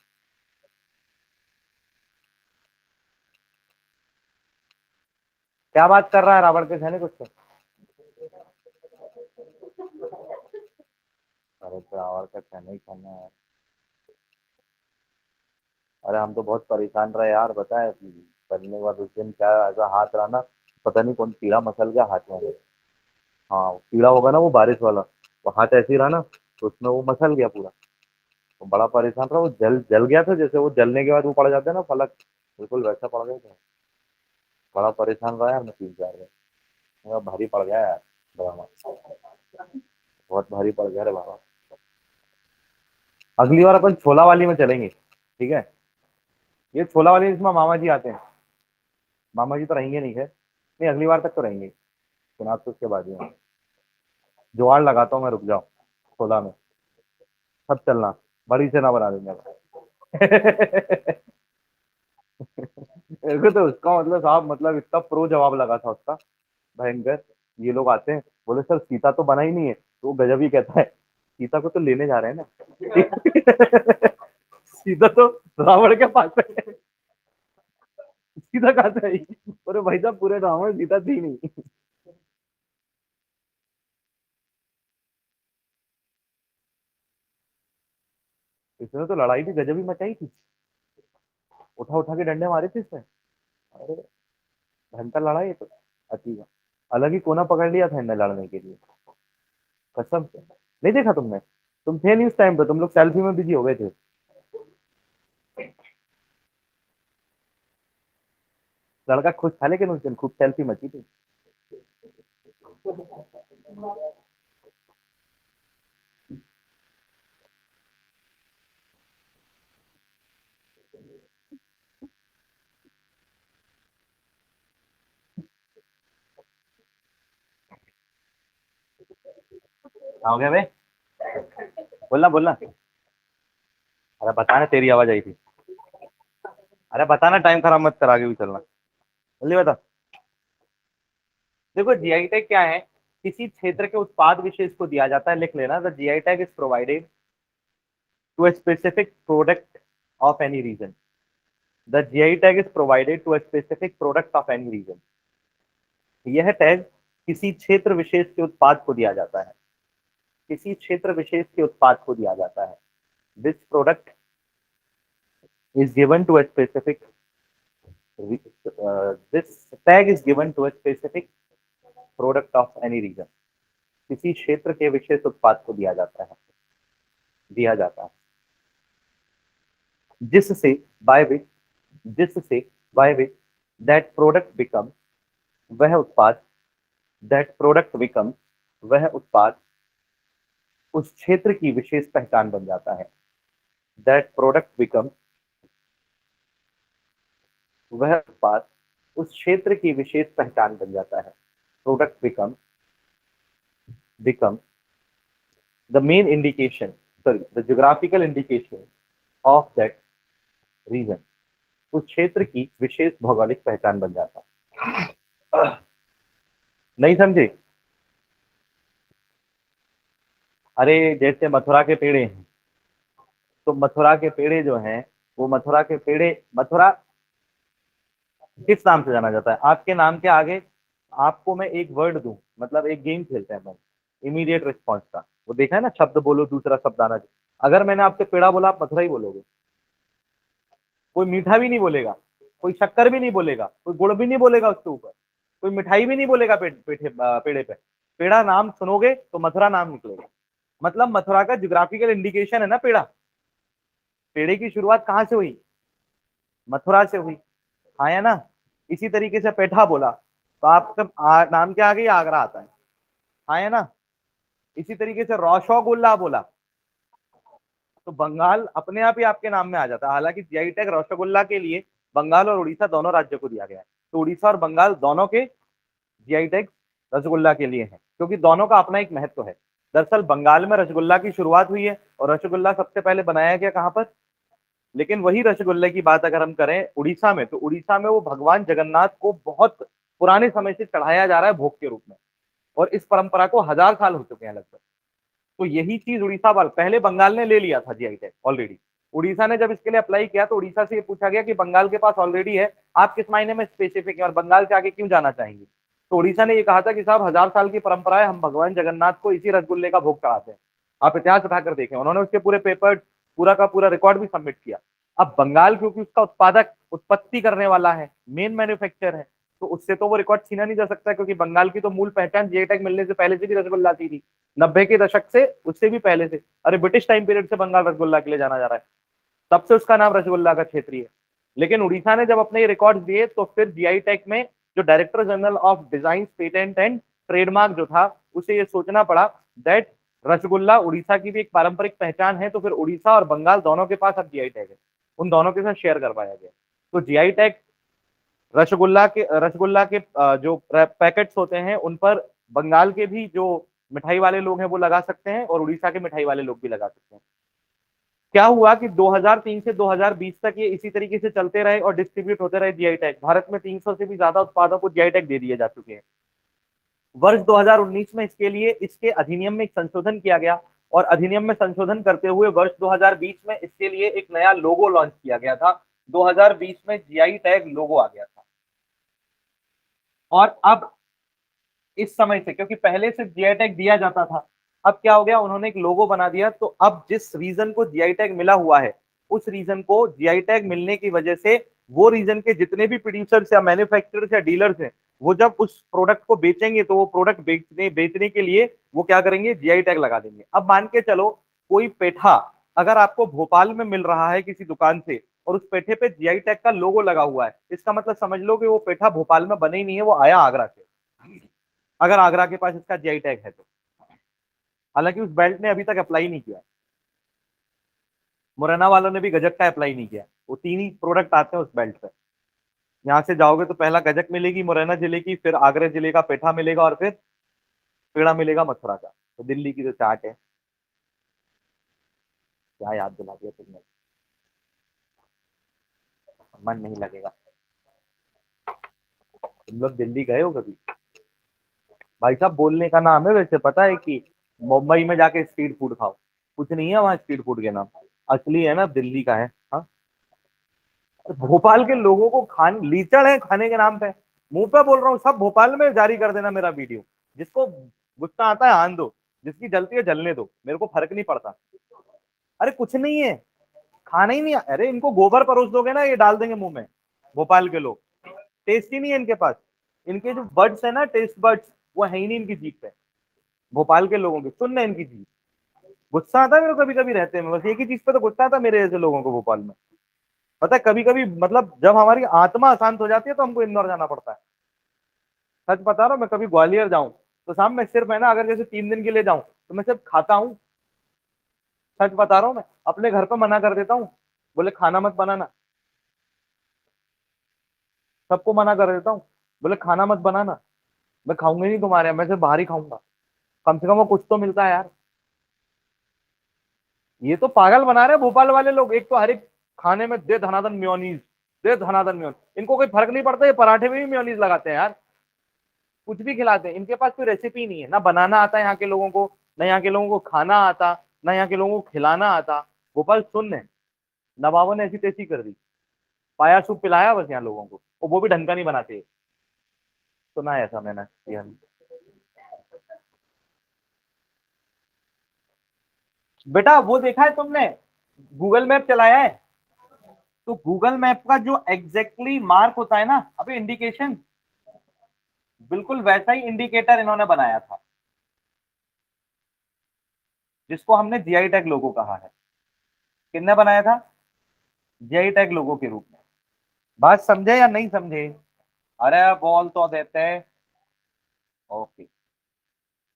क्या बात कर रहा है रावण के सहने कुछ तो? अरे तो रावण का सहना ही कहना है। अरे हम तो बहुत परेशान रहे यार, बताए करने के बाद उस दिन क्या ऐसा हाथ रहा ना, पता नहीं कौन कीड़ा मसल गया हाथ में मेरे। हाँ, वो कीड़ा होगा ना वो बारिश वाला, वो हाथ ऐसे ही रहा ना, तो उसमें वो मसल गया पूरा। तो बड़ा परेशान रहा, वो जल जल गया था, जैसे वो जलने के बाद वो पड़ जाता है ना फलक, बिल्कुल वैसा पड़ गया था। बड़ा परेशान रहा यार मैं 3 4 दिन, मेरा भारी पड़ गया यार ड्रामा। भारी पड़ गया रे बाबा। अगली बार अपन छोला वाली में चलेंगे, ठीक है? ये छोला वाली इसमें मामा जी आते हैं। मामा जी तो रहेंगे नहीं है, नहीं अगली बार तक तो रहेंगे, चुनाव तो उसके बाद ही है। जुगाड़ लगाता हूँ मैं, रुक जाओ। छोला में सब चलना, बड़ी से ना बना देंगे। मेरे को तो उसका मतलब साहब, मतलब इतना प्रो जवाब लगा था उसका, भयंकर। ये लोग आते हैं, बोले सर सीता तो बना ही नहीं है, तो वो गजब ही कहता है, सीता को तो लेने जा रहे हैं ना। सीता तो रावण के पास है, सीता कहाँ से आई? अरे भाई साहब पूरे रावण में सीता थी नहीं। इसने तो लड़ाई भी गजब ही मचाई थी, उठा उठा के डंडे मारे थे इसने। अरे भयंकर लड़ाई है तो, अति अलग ही कोना पकड़ लिया था इनने लड़ने के लिए, कसम से। नहीं देखा तुमने? तुम थे नहीं उस टाइम पे, तुम लोग सेल्फी में बिजी हो गए थे। लड़का खुश था लेकिन उस दिन खूब सेल्फी मची थी। हो गया भाई, बोलना बोलना। अरे बताना, तेरी आवाज आई थी। अरे बताना, टाइम खराब मत कर, आगे भी चलना। जल्दी बता। देखो जीआई टैग क्या है? किसी क्षेत्र के उत्पाद विशेष को दिया जाता है, लिख लेना, the GI tag is provided to a specific product of any region. The GI tag is provided to a specific product of any region. यह टैग किसी क्षेत्र विशेष के उत्पाद को दिया जाता है, किसी क्षेत्र विशेष के उत्पाद को दिया जाता है। This product is given to a specific this tag is given to a specific product of any region. किसी क्षेत्र के विशेष उत्पाद को दिया जाता है जिससे by which जिससे by which that product becomes वह उत्पाद that product becomes वह उत्पाद उस क्षेत्र की विशेष पहचान बन जाता है। that product becomes वह उत्पाद उस क्षेत्र की विशेष पहचान बन जाता है। product become the main indication, sorry, the geographical indication of that region. उस क्षेत्र की विशेष भौगोलिक पहचान बन जाता है। नहीं समझे? अरे जैसे मथुरा के पेड़े हैं, तो मथुरा के पेड़े जो हैं, वो मथुरा के पेड़े, मथुरा किस नाम से जाना जाता है? आपके नाम के आगे आपको मैं एक वर्ड दूं, मतलब एक गेम खेलते हैं हम, इमीडिएट रिस्पॉन्स का, वो देखा है ना, शब्द बोलो दूसरा शब्द आना चाहिए। अगर मैंने आपसे पेड़ा बोला, आप मथुरा ही बोलोगे। कोई मीठा भी नहीं बोलेगा, कोई शक्कर भी नहीं बोलेगा, कोई गुड़ भी नहीं बोलेगा उसके ऊपर, कोई मिठाई भी नहीं बोलेगा पेड़े पे। पेड़ा नाम सुनोगे तो मथुरा नाम निकलेगा। मतलब मथुरा का ज्योग्राफिकल इंडिकेशन है ना पेड़ा। पेड़े की शुरुआत कहाँ से हुई? मथुरा से हुई। हाँ या ना? इसी तरीके से पेठा बोला तो आपका नाम के आगे ही आगरा आता है। हाँ या ना? इसी तरीके से रसगुल्ला बोला तो बंगाल अपने आप ही आपके नाम में आ जाता है। हालांकि जीआई टैग रसगुल्ला के लिए बंगाल और उड़ीसा दोनों राज्यों को दिया गया है, तो उड़ीसा और बंगाल दोनों के जीआई टैग रसगुल्ला के लिए है, क्योंकि दोनों का अपना एक महत्व है। दरअसल बंगाल में रसगुल्ला की शुरुआत हुई है, और रसगुल्ला सबसे पहले बनाया गया कहाँ पर? लेकिन वही रसगुल्ले की बात अगर हम करें उड़ीसा में, तो उड़ीसा में वो भगवान जगन्नाथ को बहुत पुराने समय से चढ़ाया जा रहा है भोग के रूप में, और इस परंपरा को 1000 साल हो चुके हैं लगभग। तो यही चीज उड़ीसा वाल, पहले बंगाल ने ले लिया था जीआई टैग ऑलरेडी। उड़ीसा ने जब इसके लिए अप्लाई किया तो उड़ीसा से ये पूछा गया कि बंगाल के पास ऑलरेडी है, आप किस मायने में स्पेसिफिक है और बंगाल से आगे क्यों जाना चाहेंगे? तो उड़ीसा ने ये कहा था कि साहब 1000 साल की परंपरा है, हम भगवान जगन्नाथ को इसी रसगुल्ले का भोग चढ़ाते हैं। आप इतिहास उठाकर देखें, उन्होंने उसके पूरे पेपर, पूरा का पूरा रिकॉर्ड भी सबमिट किया। अब बंगाल क्योंकि उसका उत्पादक, उत्पत्ति करने वाला है, मेन मैन्युफैक्चर है, तो उससे तो वो रिकॉर्ड छीना नहीं जा सकता, क्योंकि बंगाल की तो मूल पहचान जीआई टैग मिलने से पहले से भी रसगुल्ला थी 90 के दशक से, उससे भी पहले से। अरे ब्रिटिश टाइम पीरियड से बंगाल रसगुल्ला के लिए जाना जा रहा है, तब से उसका नाम रसगुल्ला का क्षेत्रीय है। लेकिन उड़ीसा ने जब अपने ये रिकॉर्ड दिए तो फिर जीआई टैग में जो director general of design patent and trademark जो था, उसे ये सोचना पड़ा दैट रसगुल्ला उड़ीसा की भी एक पारंपरिक पहचान है, तो फिर उड़ीसा और बंगाल दोनों के पास अब जीआई टैग है, उन दोनों के साथ शेयर करवाया गया। तो जीआई टैग रसगुल्ला के जो पैकेट्स होते हैं उन पर बंगाल के भी जो मिठाई वाले लोग हैं वो लगा सकते हैं, और उड़ीसा के मिठाई वाले लोग भी लगा सकते हैं। क्या हुआ कि 2003 से 2020 तक ये इसी तरीके से चलते रहे और डिस्ट्रीब्यूट होते रहे जीआई टैग। भारत में 300 से भी ज्यादा उत्पादों को जीआई टैग दे दिए जा चुके हैं। वर्ष 2019 में इसके अधिनियम में एक संशोधन किया गया, और अधिनियम में संशोधन करते हुए वर्ष 2020 में इसके लिए एक नया लोगो लॉन्च किया गया था। 2020 में जीआई टैग लोगो आ गया था। और अब इस समय से, क्योंकि पहले से जीआई टैग दिया जाता था, अब क्या हो गया, उन्होंने एक लोगो बना दिया। तो अब जिस रीजन को जीआई टैग मिला हुआ है, उस रीजन को जीआई टैग मिलने की वजह से वो रीजन के जितने भी प्रोड्यूसर्स या मैन्युफैक्चरर्स या डीलर्स हैं, वो जब उस प्रोडक्ट को बेचेंगे तो वो प्रोडक्ट बेचने के लिए वो क्या करेंगे, जीआई टैग लगा देंगे। अब मान के चलो कोई पेठा अगर आपको भोपाल में मिल रहा है किसी दुकान से, और उस पेठे पे जीआई टैग का लोगो लगा हुआ है, इसका मतलब समझ लो कि वो पेठा भोपाल में बने ही नहीं है, वो आया आगरा से, अगर आगरा के पास इसका जीआई टैग है तो। हालांकि उस बेल्ट ने अभी तक अप्लाई नहीं किया, मुरैना वालों ने भी गजक का अप्लाई नहीं किया। वो 3 ही प्रोडक्ट आते हैं उस बेल्ट पे। यहाँ से जाओगे तो पहला गजक मिलेगी मुरैना जिले की, फिर आगरा जिले का पेठा मिलेगा, और फिर पेड़ा मिलेगा मथुरा का। तो दिल्ली की जो चाट है, क्या याद दिला दिया तुमने, मन नहीं लगेगा। तुम लोग दिल्ली गए हो कभी? भाई साहब बोलने का नाम है, वैसे पता है कि मुंबई में जाके स्ट्रीट फूड खाओ, कुछ नहीं है वहाँ स्ट्रीट फूड के नाम। असली है ना दिल्ली का है। हाँ, भोपाल के लोगों को खान लीचड़ है खाने के नाम पे। मुंह पे बोल रहा हूँ, सब भोपाल में जारी कर देना मेरा वीडियो। जिसको गुस्सा आता है आन दो, जिसकी जलती है जलने दो, मेरे को फर्क नहीं पड़ता। अरे कुछ नहीं है, खाना ही नहीं। अरे इनको गोबर परोस दोगे ना, ये डाल देंगे मुंह में। भोपाल के लोग, टेस्ट ही नहीं है इनके पास। इनके जो बर्ड्स है ना, टेस्ट बर्ड्स, वो है ही नहीं इनकी जीभ पे। भोपाल के लोगों के सुन इनकी जीभ। गुस्सा आता है मेरे को कभी कभी, रहते हैं बस एक ही चीज पे तो गुस्सा आता है मेरे जैसे लोगों को भोपाल में। पता है कभी कभी मतलब जब हमारी आत्मा अशांत हो जाती है तो हमको इंदौर जाना पड़ता है। सच बता रहा हूँ, मैं कभी ग्वालियर जाऊं तो शाम में सिर्फ है ना, अगर जैसे 3 दिन के लिए जाऊं तो मैं सिर्फ खाता हूँ। सच बता रहा हूँ, मैं अपने घर पे मना कर देता हूँ, बोले खाना मत बनाना। सबको मना कर देता हूँ, बोले खाना मत बनाना, मैं खाऊंगा ही नहीं तुम्हारे यहाँ, मैं सिर्फ बाहर ही खाऊंगा। कम से कम वो कुछ तो मिलता है यार। ये तो पागल बना रहे हैं भोपाल वाले लोग। एक तो हर एक खाने में दे धनाधन मेयोनीज, दे धनाधन मेयोनीज। इनको कोई फर्क नहीं पड़ता, ये पराठे में भी मेयोनीज लगाते हैं यार। कुछ भी खिलाते हैं, इनके पास कोई रेसिपी नहीं है, ना बनाना आता है यहाँ के लोगों को, ना यहाँ के लोगों को खाना आता, ना यहाँ के लोगों को खिलाना आता। गोपाल सुन है, नवाबों ने ऐसी तैसी कर दी, पाया सूप पिलाया बस यहाँ लोगों को, और वो भी ढंग का नहीं बनाते। सुना है ऐसा मैंने। बेटा वो देखा है तुमने, गूगल मैप चलाया है? तो गूगल मैप का जो एग्जैक्टली मार्क होता है ना, अभी इंडिकेशन, बिल्कुल वैसा ही इंडिकेटर इन्होंने बनाया था, जिसको हमने जीआई टैग लोगो कहा है। किसने बनाया था? जीआई टैग लोगो के रूप में। बात समझे या नहीं समझे? अरे बोल तो देते हैं। ओके।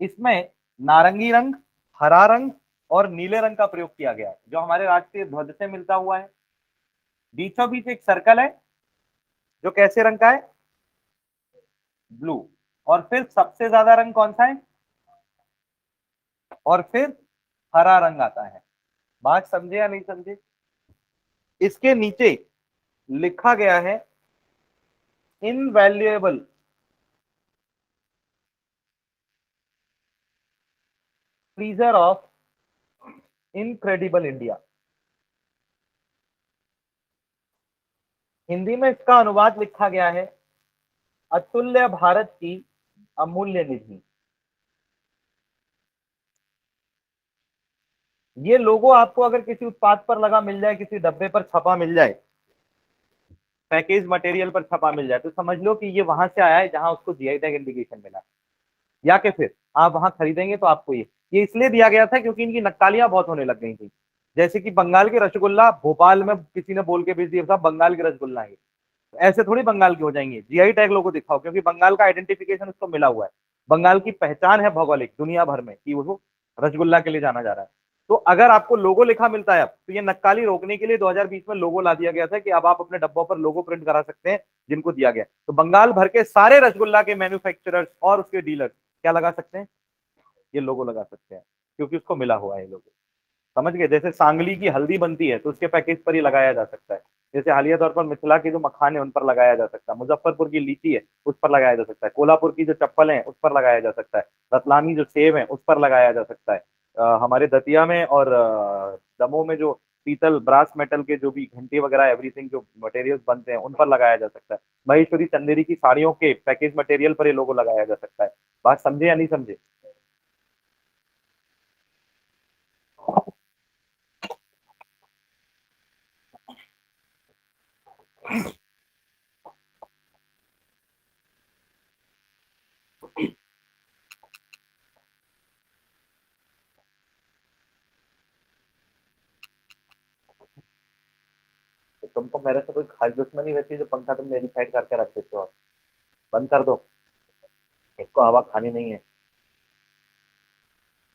इसमें नारंगी रंग, हरा रंग और नीले रंग का प्रयोग किया गया है, जो हमारे राष्ट्रीय ध्वज से मिलता हुआ है। बीचों बीच एक सर्कल है, जो कैसे रंग का है? ब्लू। और फिर सबसे ज्यादा रंग कौन सा है? और फिर हरा रंग आता है। बात समझे या नहीं समझे? इसके नीचे लिखा गया है invaluable freezer of incredible India. Hindi में इसका अनुवाद लिखा गया है अतुल्य भारत की अमूल्य निधि। ये लोगो आपको अगर किसी उत्पाद पर लगा मिल जाए, किसी डब्बे पर छपा मिल जाए, पैकेज मटेरियल पर छपा मिल जाए, तो समझ लो कि ये वहां से आया है जहां उसको जीआई टैग इंडिकेशन मिला। या कि फिर आप वहां खरीदेंगे तो आपको ये इसलिए दिया गया था क्योंकि इनकी नक्कालियां बहुत होने लग गई थी। जैसे कि बंगाल के रसगुल्ला भोपाल में किसी ने बोल के भेज दिया साहब बंगाल के रसगुल्ला है, ऐसे थोड़ी बंगाल के हो जाएंगे। जीआई टैग लोगो दिखाओ, क्योंकि बंगाल का आइडेंटिफिकेशन उसको मिला हुआ है। बंगाल की पहचान है भौगोलिक दुनिया भर में कि वो रसगुल्ला के लिए जाना जा रहा है। तो अगर आपको लोगो लिखा मिलता है अब, तो ये नक्काली रोकने के लिए 2020 में लोगो ला दिया गया था कि अब आप अपने डब्बों पर लोगो प्रिंट करा सकते हैं जिनको दिया गया। तो बंगाल भर के सारे रसगुल्ला के मैन्युफैक्चरर्स और उसके डीलर क्या लगा सकते हैं, ये लोगो लगा सकते हैं, क्योंकि उसको मिला हुआ है ये लोगो। समझ गए? जैसे सांगली की हल्दी बनती है तो उसके पैकेज पर ही लगाया जा सकता है। जैसे हालिया तौर पर मिथिला के जो मखान है उन पर लगाया जा सकता है, मुजफ्फरपुर की लीची है उस पर लगाया जा सकता है, कोल्हापुर की जो चप्पल है उस पर लगाया जा सकता है, रतलामी जो सेब है उस पर लगाया जा सकता है, हमारे दतिया में और दमोह में जो पीतल ब्रास मेटल के जो भी घंटी वगैरह एवरीथिंग जो मटेरियल्स बनते हैं उन पर लगाया जा सकता है। महेश्वरी चंदेरी की साड़ियों के पैकेज मटेरियल पर ये लोगो लगाया जा सकता है। बात समझे या नहीं समझे? तो तुमको मेरे से कोई खास दुश्मनी रहती है जो पंखा तुम मेरी साइड करके रख देते हो? बंद कर दो, इसको हवा खानी नहीं है।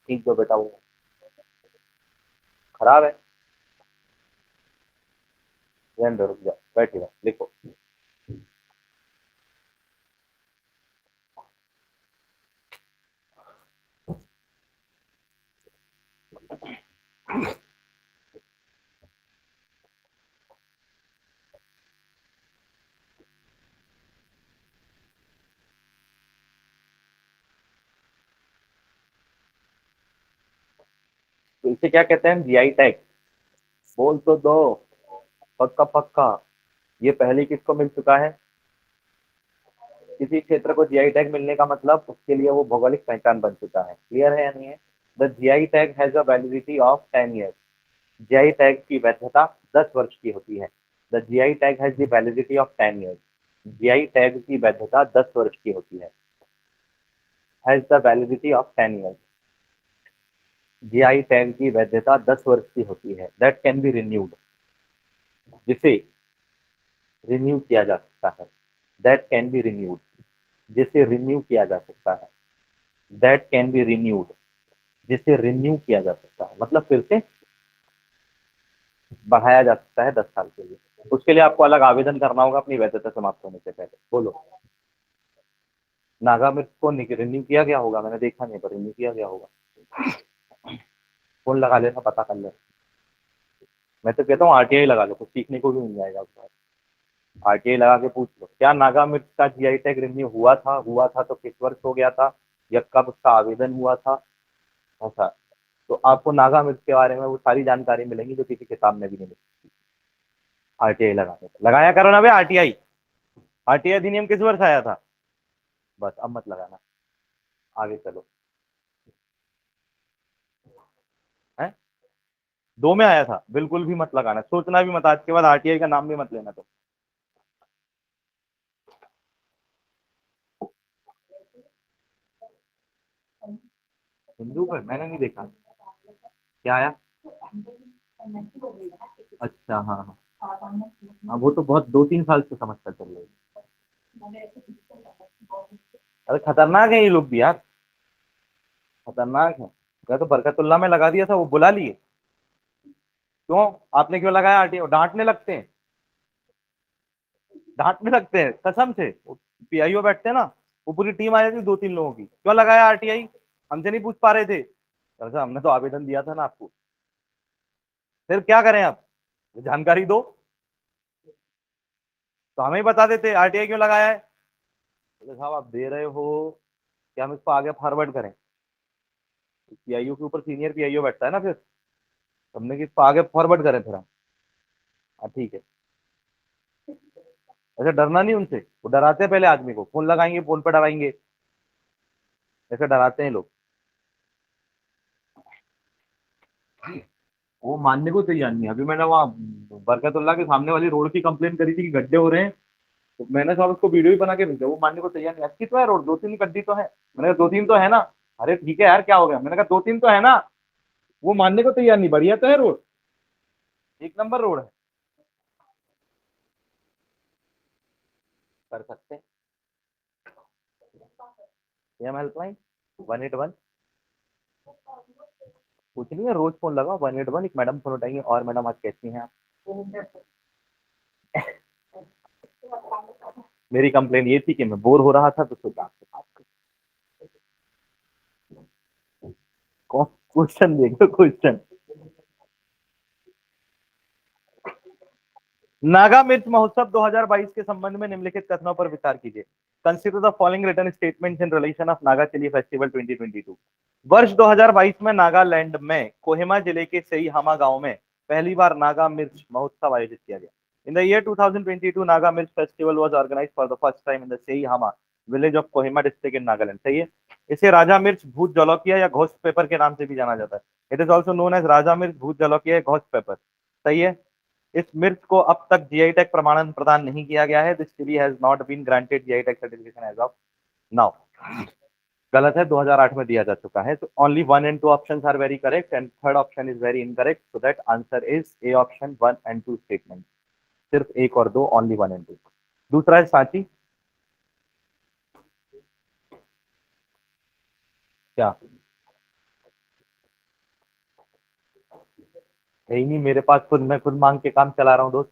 ठीक दो बेटा, वो खराब है। रहने दो, रुक जाओ, बैठिए, लिखो। तो इसे क्या कहते हैं? GI tag. बोल तो दो। पक्का पक्का। ये पहले किसको मिल चुका है? किसी क्षेत्र को जीआई टैग मिलने का मतलब उसके लिए वो भौगोलिक पहचान बन चुका है। क्लियर है या नहीं है? The GI tag has a validity of 10 years। GI tag की वैधता 10 वर्ष की होती है। The GI tag has the validity of 10 years। GI tag की वैधता 10 वर्ष की होती है। Has the validity of 10 years। GI tag की वैधता 10 वर्ष की होती है। That can be renewed. जिसे रिन्यू किया जा सकता है। That can be renewed. जिसे रिन्यू किया जा सकता है। That can be renewed. जिसे रिन्यू किया जा सकता है मतलब फिर से बढ़ाया जा सकता है 10 साल के लिए। उसके लिए आपको अलग आवेदन करना होगा अपनी वैधता समाप्त होने से पहले। बोलो। नागा मिर्च को रिन्यू किया गया होगा, मैंने देखा नहीं, पर रिन्यू किया गया होगा। फोन लगा लेना, पता कर लेना। मैं तो कहता हूँ आरटीआई लगा लो, कुछ सीखने को भी मिल जाएगा उसका। आरटीआई लगा के पूछ लो क्या नागा मिर्च का जीआई टैग रिन्यू हुआ था तो किस वर्ष हो गया था, या कब उसका आवेदन हुआ था, ऐसा। तो आपको नागा मिर्च के बारे में वो सारी जानकारी मिलेंगी जो किसी किताब में भी नहीं मिलती। आरटीआई लगाने का लगाया करो ना भाई आरटीआई। आरटीआई अधिनियम किस वर्ष आया था? बस अब मत लगाना, आगे चलो। है, दो में आया था, बिल्कुल भी मत लगाना, सोचना भी मत, आज के बाद आरटीआई का नाम भी मत लेना। तो हिंदू पर मैंने नहीं देखा। क्या आया? अच्छा, हाँ हाँ। हाँ, वो तो बहुत 2-3 साल से समझ कर चल रही है। अरे खतरनाक है ये लोग भी यार, खतरनाक है। मैं तो बरकतुल्लाह में लगा दिया था, वो बुला लिए। क्यों? आपने क्यों लगाया आरटीआई? डांटने लगते हैं, डांटने लगते हैं कसम से। पीआईओ बैठते हैं ना, वो पूरी टीम आ जाती है 2-3 लोगों की, क्यों लगाया आरटीआई? हमसे नहीं पूछ पा रहे थे? अच्छा, हमने तो आवेदन दिया था ना आपको। फिर क्या करें आप? जानकारी दो, तो हमें ही बता देते आरटीआई क्यों लगाया है। बोले साहब आप दे रहे हो कि हम इसको आगे फॉरवर्ड करें? पीआईओ के ऊपर सीनियर पीआईओ बैठता है ना, फिर हमने कि इसको आगे फॉरवर्ड करें फिर हम। हाँ ठीक है। ऐसे डरना नहीं उनसे, वो डराते हैं पहले आदमी को, फोन लगाएंगे, फोन पे डराएंगे, ऐसे डराते हैं लोग। वो मानने को तैयार नहीं। अभी मैंने वहाँ बरकतुल्ला के सामने वाली रोड की कंप्लेन करी थी कि गड्ढे हो रहे हैं, तो मैंने साहब उसको वीडियो भी बना के भेजा, वो मानने को तैयार नहीं। अच्छी तो है रोड, 2-3 गड्ढी तो है। मैंने कहा 2-3 तो है ना। अरे ठीक है यार, क्या हो गया? मैंने कहा 2-3 तो है ना। वो मानने को तैयार नहीं, बढ़िया तो है रोड, एक नंबर रोड है। कर सकते हैं। CM helpline 181। कुछ नहीं है, रोज फोन लगाओ 181, एक मैडम फोन उठाएंगे, और मैडम आज कैसी हैं आप? मेरी कंप्लेन ये थी कि मैं बोर हो रहा था तो सोचा आपसे बात करूं। क्वेश्चन देखो क्वेश्चन। नागा मिर्च महोत्सव 2022 के संबंध में निम्नलिखित कथनों पर विचार कीजिए। Consider the following written statements in relation of Naga chilli festival 2022। वर्ष 2022 में नागालैंड में कोहिमा जिले के सेईहामा गांव में पहली बार नागा मिर्च महोत्सव आयोजित किया गया। इन द ईयर 2022 नागा मिर्च festival was organised for the first time in the Seihama village of Kohima district in Nagaland. सही है। इसे राजा मिर्च भूत जौलोकिया या घोस्ट पेपर के नाम से भी जाना जाता है। It is also known as raja mirch bhut जौलोकिया या घोस्ट पेपर। सही है। इस मिर्च को अब तक जीआई टैग प्रमाणन प्रदान नहीं किया गया है। This chilli has not been granted GI tag certification as of now. गलत है, 2008 में दिया जा चुका है। तो only 1 and 2 options are very correct and third option is very incorrect, so that answer is a option 1 and 2 statement. सिर्फ एक और दो, ओनली 1 and 2। दूसरा है सांची। क्या है ही नहीं मेरे पास, खुद मैं खुद मांग के काम चला रहा हूँ दोस्त।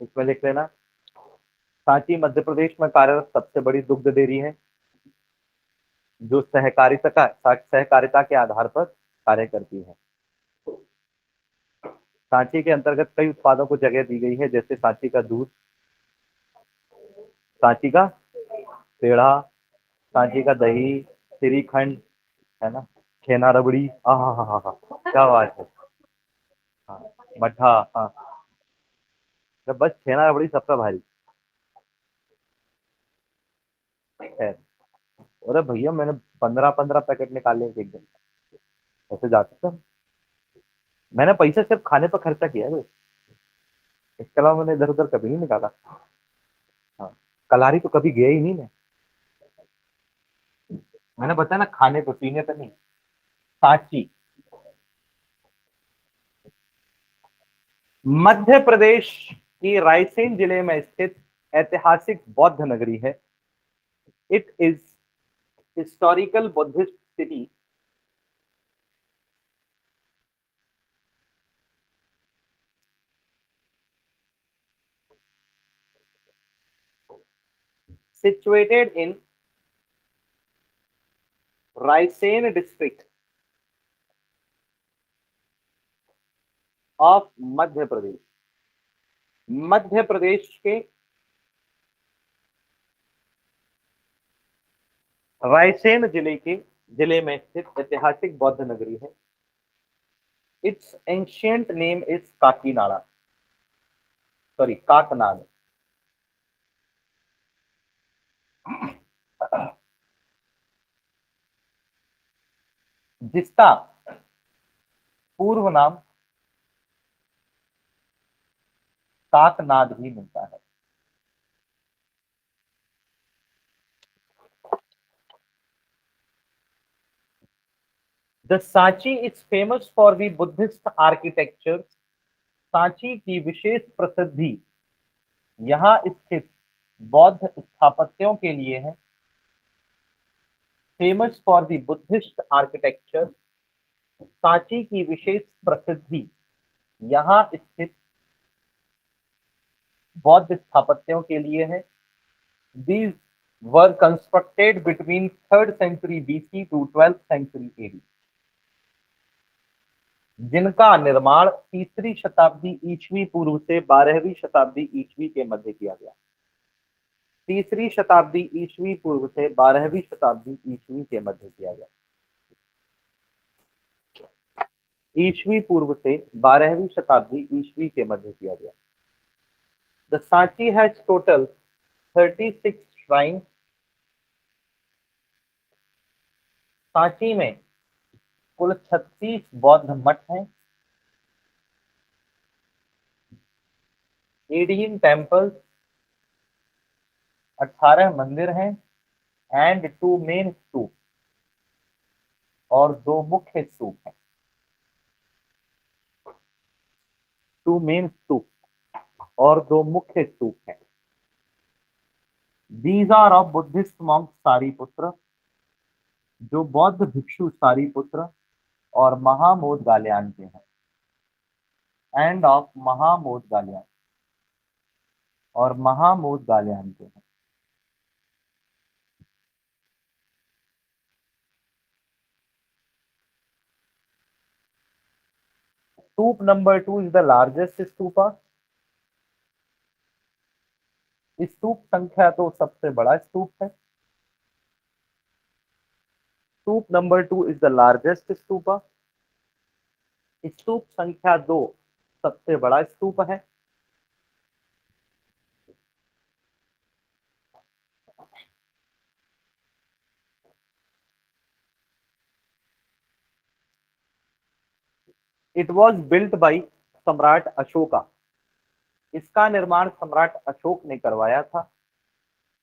इसमें लिख लेना, सांची मध्य प्रदेश में कार्यरत सबसे बड़ी दुग्ध डेयरी है जो सहकारिता के आधार पर कार्य करती है। सांची के अंतर्गत कई उत्पादों को जगह दी गई है, जैसे सांची का दूध, सांची का पेड़ा, सांची का दही, श्रीखंड, है ना, छेना रबड़ी, हाँ हाँ हाँ हाँ हाँ, क्या बात है। हाँ, मठा, हाँ। जब बस छेना रबड़ी सबका भारी है। अरे भैया मैंने 15-15 पैकेट निकाले एक दिन, ऐसे जा सकता हूँ। मैंने पैसा सिर्फ खाने पर खर्चा किया है, इसके अलावा मैंने इधर उधर कभी नहीं निकाला। हाँ, कलारी तो कभी गया ही नहीं मैं। मैंने बताया ना, खाने पे पीने पे नहीं। सांची मध्य प्रदेश की रायसेन जिले में स्थित ऐतिहासिक बौद्ध नगरी है। It is historical Buddhist city situated in Raisen district of Madhya Pradesh. Madhya Pradesh के रायसेन जिले में स्थित ऐतिहासिक बौद्ध नगरी है। Its ancient name is Kakinada, sorry Kakanad, जिसका पूर्व नाम काकनाद भी मिलता है। The Sanchi is famous for the Buddhist architecture. Sanchi की विशेष प्रसिद्धि यहाँ स्थित बौद्ध स्थापत्यों के लिए है। Famous for the Buddhist architecture, Sanchi की विशेष प्रसिद्धि यहाँ स्थित बौद्ध स्थापत्यों के लिए है। These were constructed between 3rd century BC to 12th century AD, जिनका निर्माण तीसरी शताब्दी ईस्वी पूर्व से 12वीं शताब्दी ईस्वी के मध्य किया गया। तीसरी शताब्दी ईस्वी पूर्व से 12वीं शताब्दी ईस्वी के मध्य किया गया। ईस्वी पूर्व से 12वीं शताब्दी ईस्वी के मध्य किया गया। The Sanchi has total 36 shrine. Sanchi में कुल 36 बौद्ध मठ हैं। 18 टेम्पल्स, 18 मंदिर हैं एंड 2 मेन स्तूप, और 2 मुख्य स्तूप हैं। 2 मेन स्तूप और 2 मुख्य स्तूप हैं। These are of Buddhist monk Sariputra, जो बौद्ध भिक्षु सारीपुत्र और महामोद गाल्यान के हैं। एंड ऑफ महामोद गाल्यान, और महामोद गाल्यान के हैं। Stupa number 2 is the largest stupa. स्तूप संख्या तो सबसे बड़ा स्तूप है। Stupa number 2 is the largest stupa. स्तूप संख्या 2 सबसे बड़ा स्तूप है। इट वॉज बिल्ट बाई सम्राट अशोका। इसका निर्माण सम्राट अशोक ने करवाया था।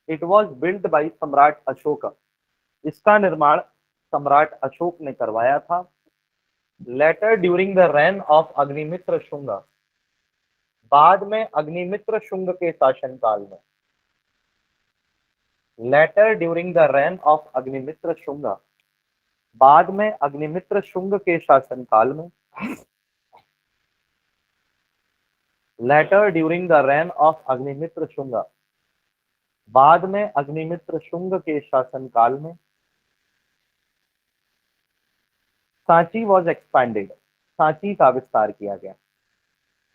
इट वॉज बिल्ट बाई सम्राट अशोक, इसका निर्माण सम्राट अशोक ने करवाया था। Letter during the rain of Agnimitra Shunga, बाद में अग्निमित्र शुंग के शासनकाल में। Letter during the rain of Agnimitra Shunga, बाद में अग्निमित्र शुंग के शासनकाल में। Letter during the rain of Agnimitra Shunga, बाद में अग्निमित्र शुंग के शासनकाल में। सांची वॉज एक्सपैंडेड, सांची का विस्तार किया गया।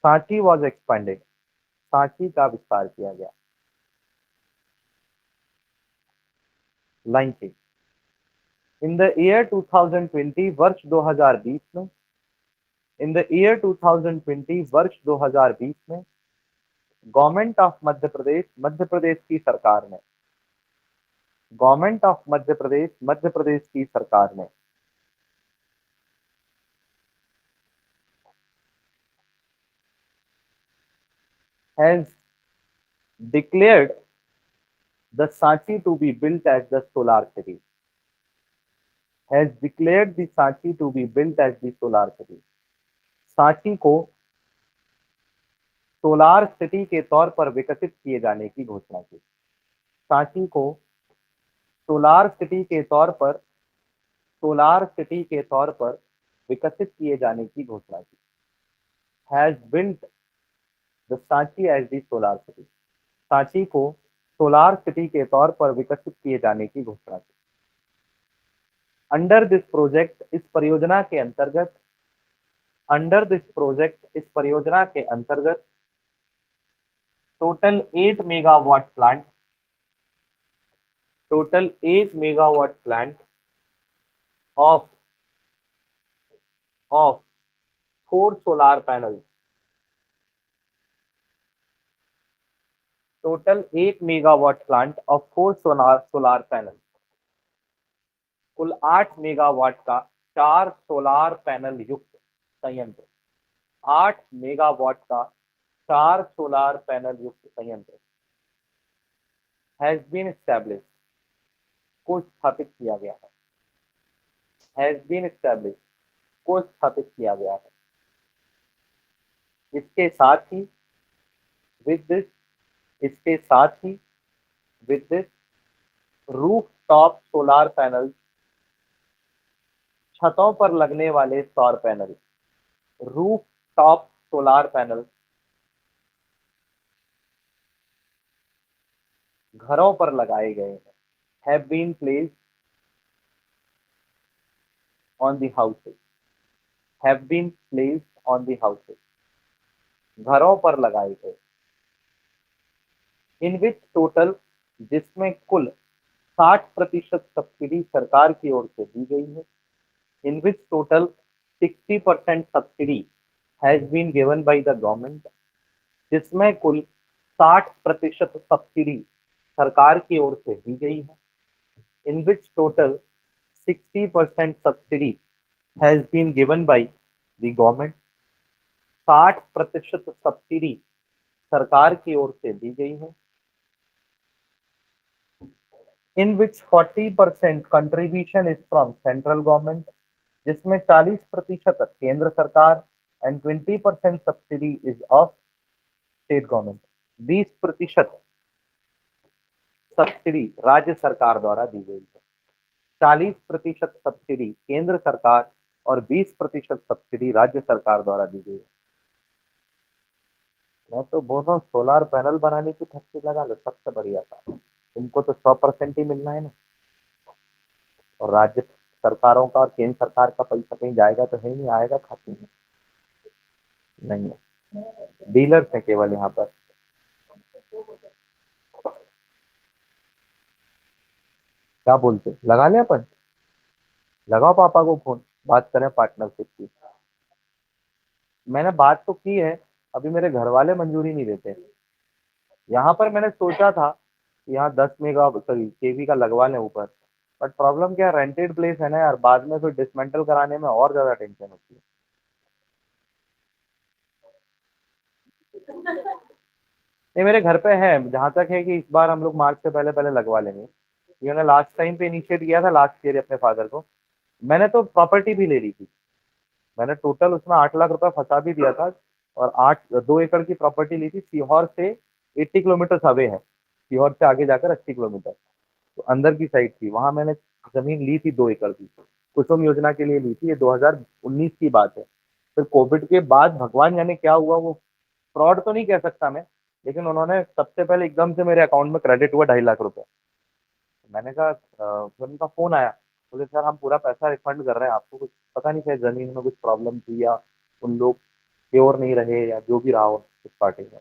सांची वॉज एक्सपैंडेड, सांची का विस्तार किया गया। लाइन थी। इन द ईयर 2020, वर्ष 2020 में। इन द ईयर 2020, वर्ष 2020 में गवर्नमेंट ऑफ मध्य प्रदेश, मध्य प्रदेश की सरकार ने, गवर्नमेंट ऑफ मध्य प्रदेश, मध्य प्रदेश की सरकार ने has declared the Sanchi to be built as the solar city. Has declared the Sanchi to be built as the solar city. Sanchi को सोलार सिटी के तौर पर विकसित किए जाने की घोषणा की। सांची को सोलार सिटी के तौर पर, सोलार सिटी के तौर पर विकसित किए जाने की घोषणा की। Has built the Sanchi as the solar city, Sanchi को सोलार सिटी के तौर पर विकसित किए जाने की घोषणा की। अंडर दिस प्रोजेक्ट, इस परियोजना के अंतर्गत, अंडर दिस प्रोजेक्ट, इस परियोजना के अंतर्गत total 8 megawatt plant, total 8 megawatt plant of 4 solar panel, total 8 megawatt plant of 4 solar panel, कुल 8 मेगावाट का 4 सोलार पैनल युक्त संयंत्र, 8 मेगावाट का 4 सोलार पैनल युक्त संयंत्र हैज बीन एस्टैब्लिश, को स्थापित किया गया है। हैज बीन एस्टैब्लिश, को स्थापित किया गया है। इसके साथ ही, विद दिस, इसके साथ ही, with this rooftop solar panel, छतों पर लगने वाले सौर panel, rooftop solar panel घरों पर लगाए गए हैं। Have been placed on the houses, have been placed on the houses, घरों पर लगाए गए। इन विच टोटल, जिसमें कुल 60% सब्सिडी सरकार की ओर से दी गई है। In which total 60% subsidy has been given by the government, जिसमें कुल 60% सब्सिडी सरकार की ओर से दी गई है। In which total 60% subsidy has been given by the government, 60% subsidy सरकार की ओर से दी गई है। In which 40% contribution is from central government, जिसमें 40% केंद्र सरकार and 20% subsidy is of state government. 20% subsidy राज्य सरकार द्वारा दी गई है, 40% सब्सिडी केंद्र सरकार और 20% सब्सिडी राज्य सरकार द्वारा दी गई है। मैं तो बोल रहा हूँ सोलार पैनल बनाने की फैक्ट्री लगा लो, सबसे बढ़िया था। तुमको तो 100% ही मिलना है ना, और राज्य सरकारों का और केंद्र सरकार का पैसा कहीं जाएगा तो है नहीं, आएगा खाते में नहीं है। डीलर्स है केवल यहाँ पर। क्या बोलते, लगा ले अपन, लगाओ पापा को फोन, बात करें पार्टनरशिप की। मैंने बात तो की है, अभी मेरे घर वाले मंजूरी नहीं देते। यहाँ पर मैंने सोचा था कि यहाँ 10 मेगा सॉरी केवी का लगवा लें ऊपर, बट प्रॉब्लम क्या है, रेंटेड प्लेस है ना यार, बाद में फिर डिसमेंटल कराने में और ज्यादा टेंशन होती है। नहीं मेरे घर पे है, जहां तक है कि इस बार हम लोग मार्च से पहले पहले लगवा लेंगे। मैंने लास्ट टाइम पे इनिशिएट किया था लास्ट ईयर अपने फादर को। मैंने तो प्रॉपर्टी भी ले ली थी, मैंने टोटल उसमें 8 लाख रुपए फंसा भी दिया था। और 2 एकड़ की प्रॉपर्टी ली थी, सीहोर से 80 किलोमीटर अवे है, सीहोर से आगे जाकर 80 किलोमीटर, तो अंदर की साइड थी, वहां मैंने जमीन ली थी 2 एकड़ की, कुसुम योजना के लिए ली थी। ये 2019 की बात है। फिर कोविड के बाद भगवान जाने क्या हुआ, वो फ्रॉड तो नहीं कह सकता मैं, लेकिन उन्होंने सबसे पहले एकदम से मेरे अकाउंट में क्रेडिट हुआ 2.5 लाख रुपए। मैंने कहा फिर उनका फोन आया, बोले सर हम पूरा पैसा रिफंड कर रहे हैं आपको, कुछ पता नहीं शायद जमीन में कुछ प्रॉब्लम थी या उन लोग प्योर नहीं रहे या जो भी रहा हो उस पार्टी में।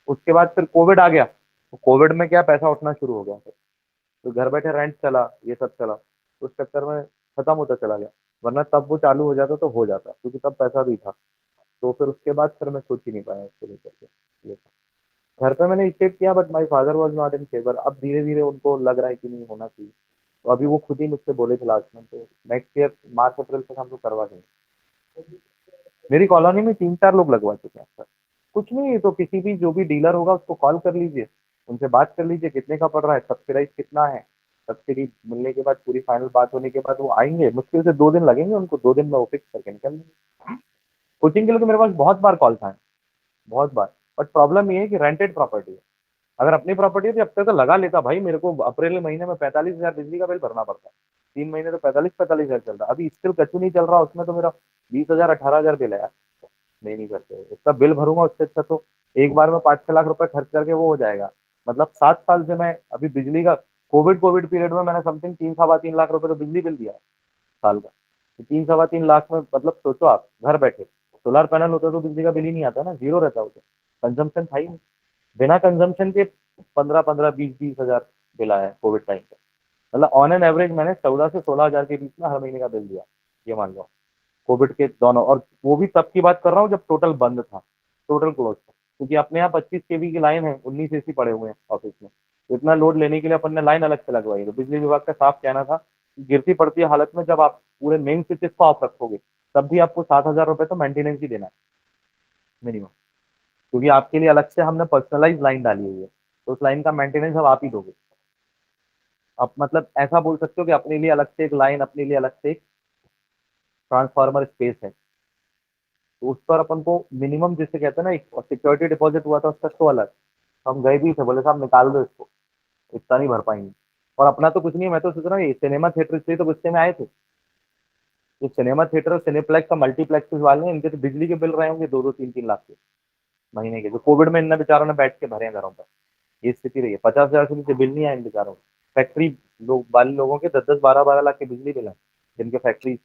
उसके बाद फिर कोविड आ गया, तो कोविड में क्या पैसा उठना शुरू हो गया फिर, तो घर बैठे रेंट चला, ये सब चला, तो उस चक्कर में खत्म होता चला गया। वरना तब वो चालू हो जाता तो हो जाता, क्योंकि तब पैसा भी था। तो फिर उसके बाद फिर मैं सोच ही नहीं पाया उसको लेकर के ये। घर पे मैंने स्टेट किया, but my father was not in favour. अब धीरे धीरे उनको लग रहा है कि नहीं होना चाहिए, तो अभी वो खुद ही मुझसे बोले थे लास्ट में, तो नेक्स्ट ईयर मार्च अप्रैल तक हम लोग करवा देंगे। मेरी कॉलोनी में 3-4 लोग लगवा चुके हैं सर। कुछ नहीं है तो किसी भी जो भी डीलर होगा उसको कॉल कर लीजिए, उनसे बात कर लीजिए कितने का पड़ रहा है, सब्सिडाइज कितना है। सब्सिडी मिलने के बाद पूरी फाइनल बात होने के बाद वो आएंगे, मुश्किल से 2 दिन लगेंगे उनको, 2 दिन में वो फिक्स करके निकल लेंगे। कोचिंग के लिए तो मेरे पास बहुत बार कॉल था, बहुत बार। बट प्रॉब्लम ये है कि रेंटेड प्रॉपर्टी है। अगर अपनी प्रॉपर्टी है तो अब तक तो लगा लेता भाई, मेरे को अप्रैल महीने में 45,000 बिजली का बिल भरना पड़ता है। 3 महीने तो 45,000 चल रहा, अभी स्टिल कचू नहीं चल रहा, उसमें तो मेरा 20,000 18,000 बिल है यार। नहीं करते, इसका बिल भरूंगा उससे अच्छा तो एक बार में 5-6 लाख रुपए खर्च करके वो हो जाएगा। मतलब 7 साल से मैं अभी बिजली का, कोविड कोविड पीरियड में मैंने समथिंग 3 सवा 3 लाख रुपए तो बिजली बिल दिया है साल का। तो 3 सवा 3 लाख में मतलब सोचो आप घर बैठे, सोलर पैनल होता तो बिजली का बिल ही नहीं आता ना, जीरो रहता होता, कंजम्पशन था ही नहीं। बिना कंजम्पशन के 15-15 20-20 हजार बिल आया है कोविड टाइम पे। मतलब ऑन एन एवरेज मैंने 14 से 16 हजार के बीच में हर महीने का बिल दिया, ये मान लो, कोविड के दोनों। और वो भी तब की बात कर रहा हूँ जब टोटल बंद था, टोटल क्लोज था, क्योंकि अपने यहाँ 25 केवी की लाइन है, 19 AC पड़े हुए हैं ऑफिस में, तो इतना लोड लेने के लिए अपन ने लाइन अलग से लगवाई। तो बिजली विभाग का साफ कहना था कि गिरती पड़ती हालत में जब आप पूरे मेन स्विचेस को ऑफ रखोगे, तब भी आपको 7,000 रुपए तो मेंटेनेंस ही देना है मिनिमम, क्योंकि आपके लिए अलग से हमने पर्सनलाइज लाइन डाली हुई है, तो उस लाइन का मेंटेनेंस अब आप ही दोगे। आप मतलब ऐसा बोल सकते हो कि अपने लिए अलग से एक लाइन, अपने लिए अलग से एक ट्रांसफार्मर स्पेस है, तो उस पर अपन को मिनिमम जिसे कहते हैं ना, एक सिक्योरिटी डिपॉजिट हुआ था उसका तो अलग। हम गए भी थे, बोले साहब निकाल दो इसको, इतना नहीं भर पाएंगे। और अपना तो कुछ नहीं है, मैं तो सोच रहा हूँ ये सिनेमा थिएटर से तो गुस्से में आए थे। ये सिनेमा थिएटर और सिनेप्लेक्स और मल्टीप्लेक्सेस वाले हैं, इनके तो बिजली के बिल रहे होंगे 2-2 3-3 लाख के महीने के, जो कोविड में इन बेचारों ने बैठ के भरे हैं घरों पर। ये स्थिति रही है, 50,000 से नीचे बिल नहीं आए इन बेचारों को। फैक्ट्री लोग वाले लोगों के 10-10 12-12 लाख के बिजली बिल है जिनके फैक्ट्री,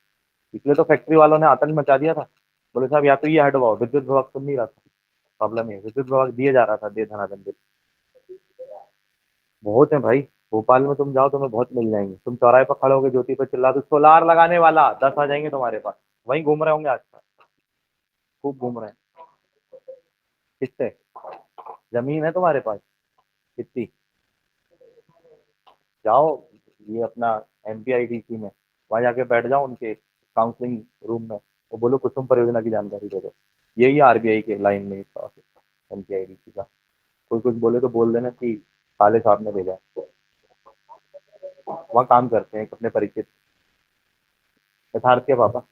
इसलिए तो फैक्ट्री वालों ने आतंक मचा दिया था। बोले साहब या तो ये हटवाओ, विद्युत विभाग सुन नहीं रहा था। प्रॉब्लम है विद्युत विभाग दिए जा रहा था दे धनाधन बिल। बहुत है भाई, भोपाल में तुम जाओ तुम्हें बहुत मिल जाएंगे, तुम चौराहे पर खड़े होगे ज्योति पर चिल्ला दो सोलार लगाने वाला, 10 आ जाएंगे तुम्हारे पास, वहीं घूम रहे होंगे आजकल, खूब घूम रहे हैं। किससे, जमीन है तुम्हारे पास कितनी, जाओ ये अपना MPIDC में, वहां जाके बैठ जाओ उनके काउंसलिंग रूम में, वो बोलो कुसुम परियोजना की जानकारी दे दो। यही RBI के लाइन में MPIDC का, कोई कुछ बोले तो बोल देना कि काले साहब ने भेजा है। वहाँ काम करते हैं, एक अपने परिचित यथार्थ के पापा।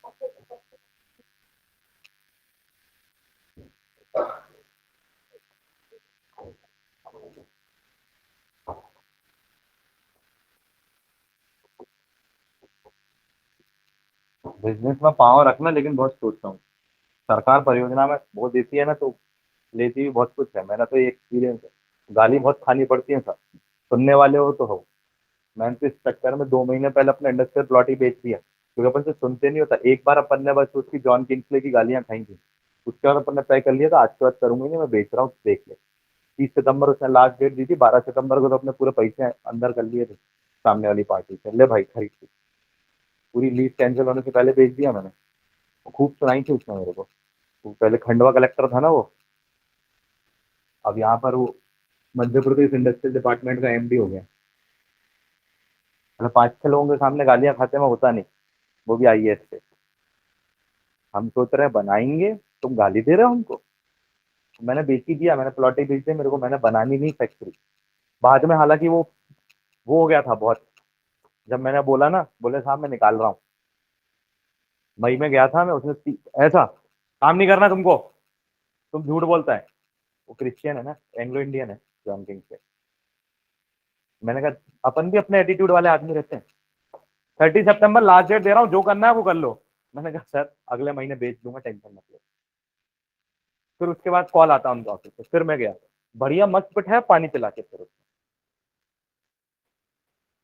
बिजनेस में पाँव रखना, लेकिन बहुत सोचता हूँ। सरकार परियोजना में बहुत देती है ना, तो लेती भी बहुत कुछ है। मेरा तो ये एक्सपीरियंस है, गाली बहुत खानी पड़ती है सर। सुनने वाले हो तो हो। मैंने तो इस चक्कर में 2 महीने पहले अपना इंडस्ट्रियल प्लॉट ही बेच दिया, क्योंकि अपन से सुनते नहीं होता। एक बार अपन ने बस उसकी जॉन किंग्सले की गालियां खाई थी, उसके बाद अपन ने तय कर लिया था आज के बाद करूंगी नहीं, मैं बेच रहा हूँ, देख ले। 30 सितंबर उसने लास्ट डेट दी थी, 12 सितंबर को तो अपने पूरे पैसे अंदर कर लिए थे सामने वाली पार्टी से, ले भाई खरीद ली। पूरी लीज कैंसिल होने से पहले बेच दिया मैंने। खूब सुनाई थी उसने मेरे को। वो पहले खंडवा कलेक्टर था ना वो, अब यहाँ पर वो मध्य प्रदेश इंडस्ट्रियल डिपार्टमेंट का एमडी हो गया। मतलब 5-6 लोगों के सामने गालियां खाते में होता नहीं, वो भी आईएएस से। हम सोच रहे हैं बनाएंगे, तुम गाली दे रहे हो हमको। मैंने बेच ही दिया, मैंने प्लॉट ही बेच दिया, मेरे को मैंने बनानी नहीं फैक्ट्री। बाद में हालांकि वो हो गया था बहुत। जब मैंने बोला ना, बोले साहब मैं निकाल रहा हूँ। मई में गया था मैं, उसने ऐसा काम नहीं करना तुमको, तुम झूठ बोलता है। वो क्रिश्चियन है ना, एंग्लो इंडियन है, जॉन किंग से। मैंने कहा अपन भी अपने एटीट्यूड वाले आदमी रहते हैं। 30 सितंबर लास्ट डेट दे रहा हूँ, जो करना है वो कर लो। मैंने कहा सर अगले महीने बेच दूंगा, टेंशन मत लो। फिर उसके बाद कॉल आता उनके ऑफिस से, फिर मैं गया। बढ़िया मस्त पिट है पानी पिला के। फिर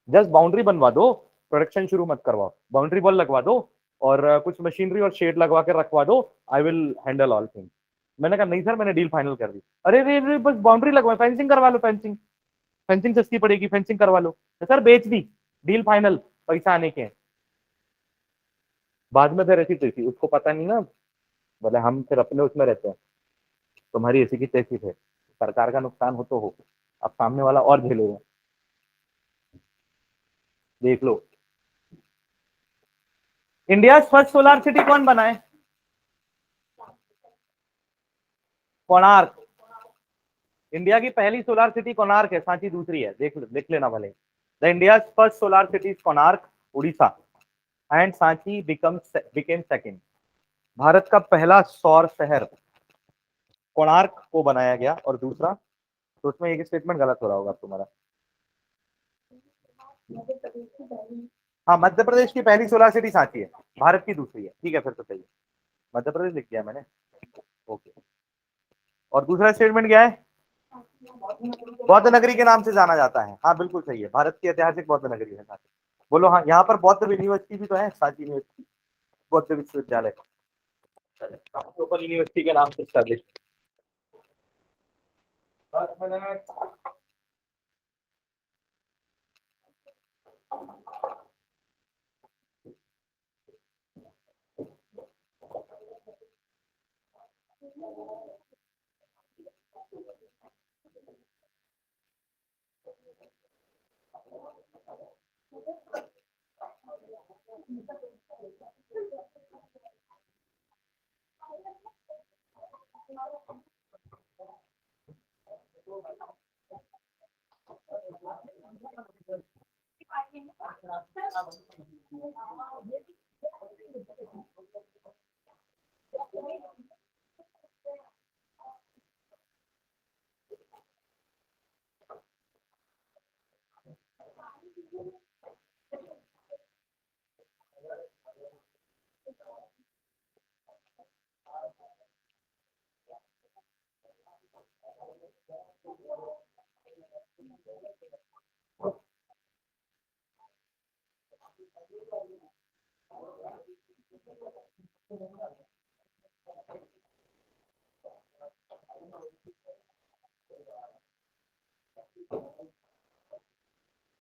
जस्ट बाउंड्री बनवा दो, प्रोडक्शन शुरू मत करवाओ, बाउंड्री वॉल लगवा दो, और कुछ मशीनरी और शेड लगवा के रखवा दो। I will handle all things. मैंने कहा नहीं सर, मैंने डील फाइनल कर दी। अरे रे रे, बस बाउंड्री लगवा, फेंसिंग करवा लो, फेंसिंग। फेंसिंग सस्ती पड़ेगी, फेंसिंग करवा लो। तो सर बेच दी, डील फाइनल, पैसा आने के हैं। बाद में फिर ऐसी तैसी, उसको पता नहीं ना। बोले हम फिर अपने उसमें रहते हैं, तुम्हारी ऐसी की तैसी थे। सरकार का नुकसान हो तो हो, अब सामने वाला और झेलेगा। देख लो। इंडिया फर्स्ट सोलर सिटी कौन बनाए? कोणार्क। इंडिया की पहली सोलर सिटी कोणार्क है, सांची दूसरी है, देख लेना भले। The India first solar city Konark, Orissa, and Sanchi became second. Bharat का पहला सौर शहर कोणार्क को बनाया गया, और दूसरा, तो उसमें एक स्टेटमेंट गलत हो रहा होगा तुम्हारा। हाँ, मध्य प्रदेश की पहली सोलर सिटी सांची है, भारत की दूसरी है। ठीक है, फिर तो सही है। मध्य प्रदेश लिख दिया मैंने। ओके। और दूसरा स्टेटमेंट क्या है? बौद्ध नगरी के नाम से जाना जाता है। हाँ बिल्कुल सही है, भारत की ऐतिहासिक बौद्ध नगरी है सांची। बोलो हाँ, यहाँ पर बौद्ध यूनिवर्सिटी भी तो है, सांची यूनिवर्सिटी, बौद्ध विश्वविद्यालय, ओपन यूनिवर्सिटी के नाम से स्टैब्लिश।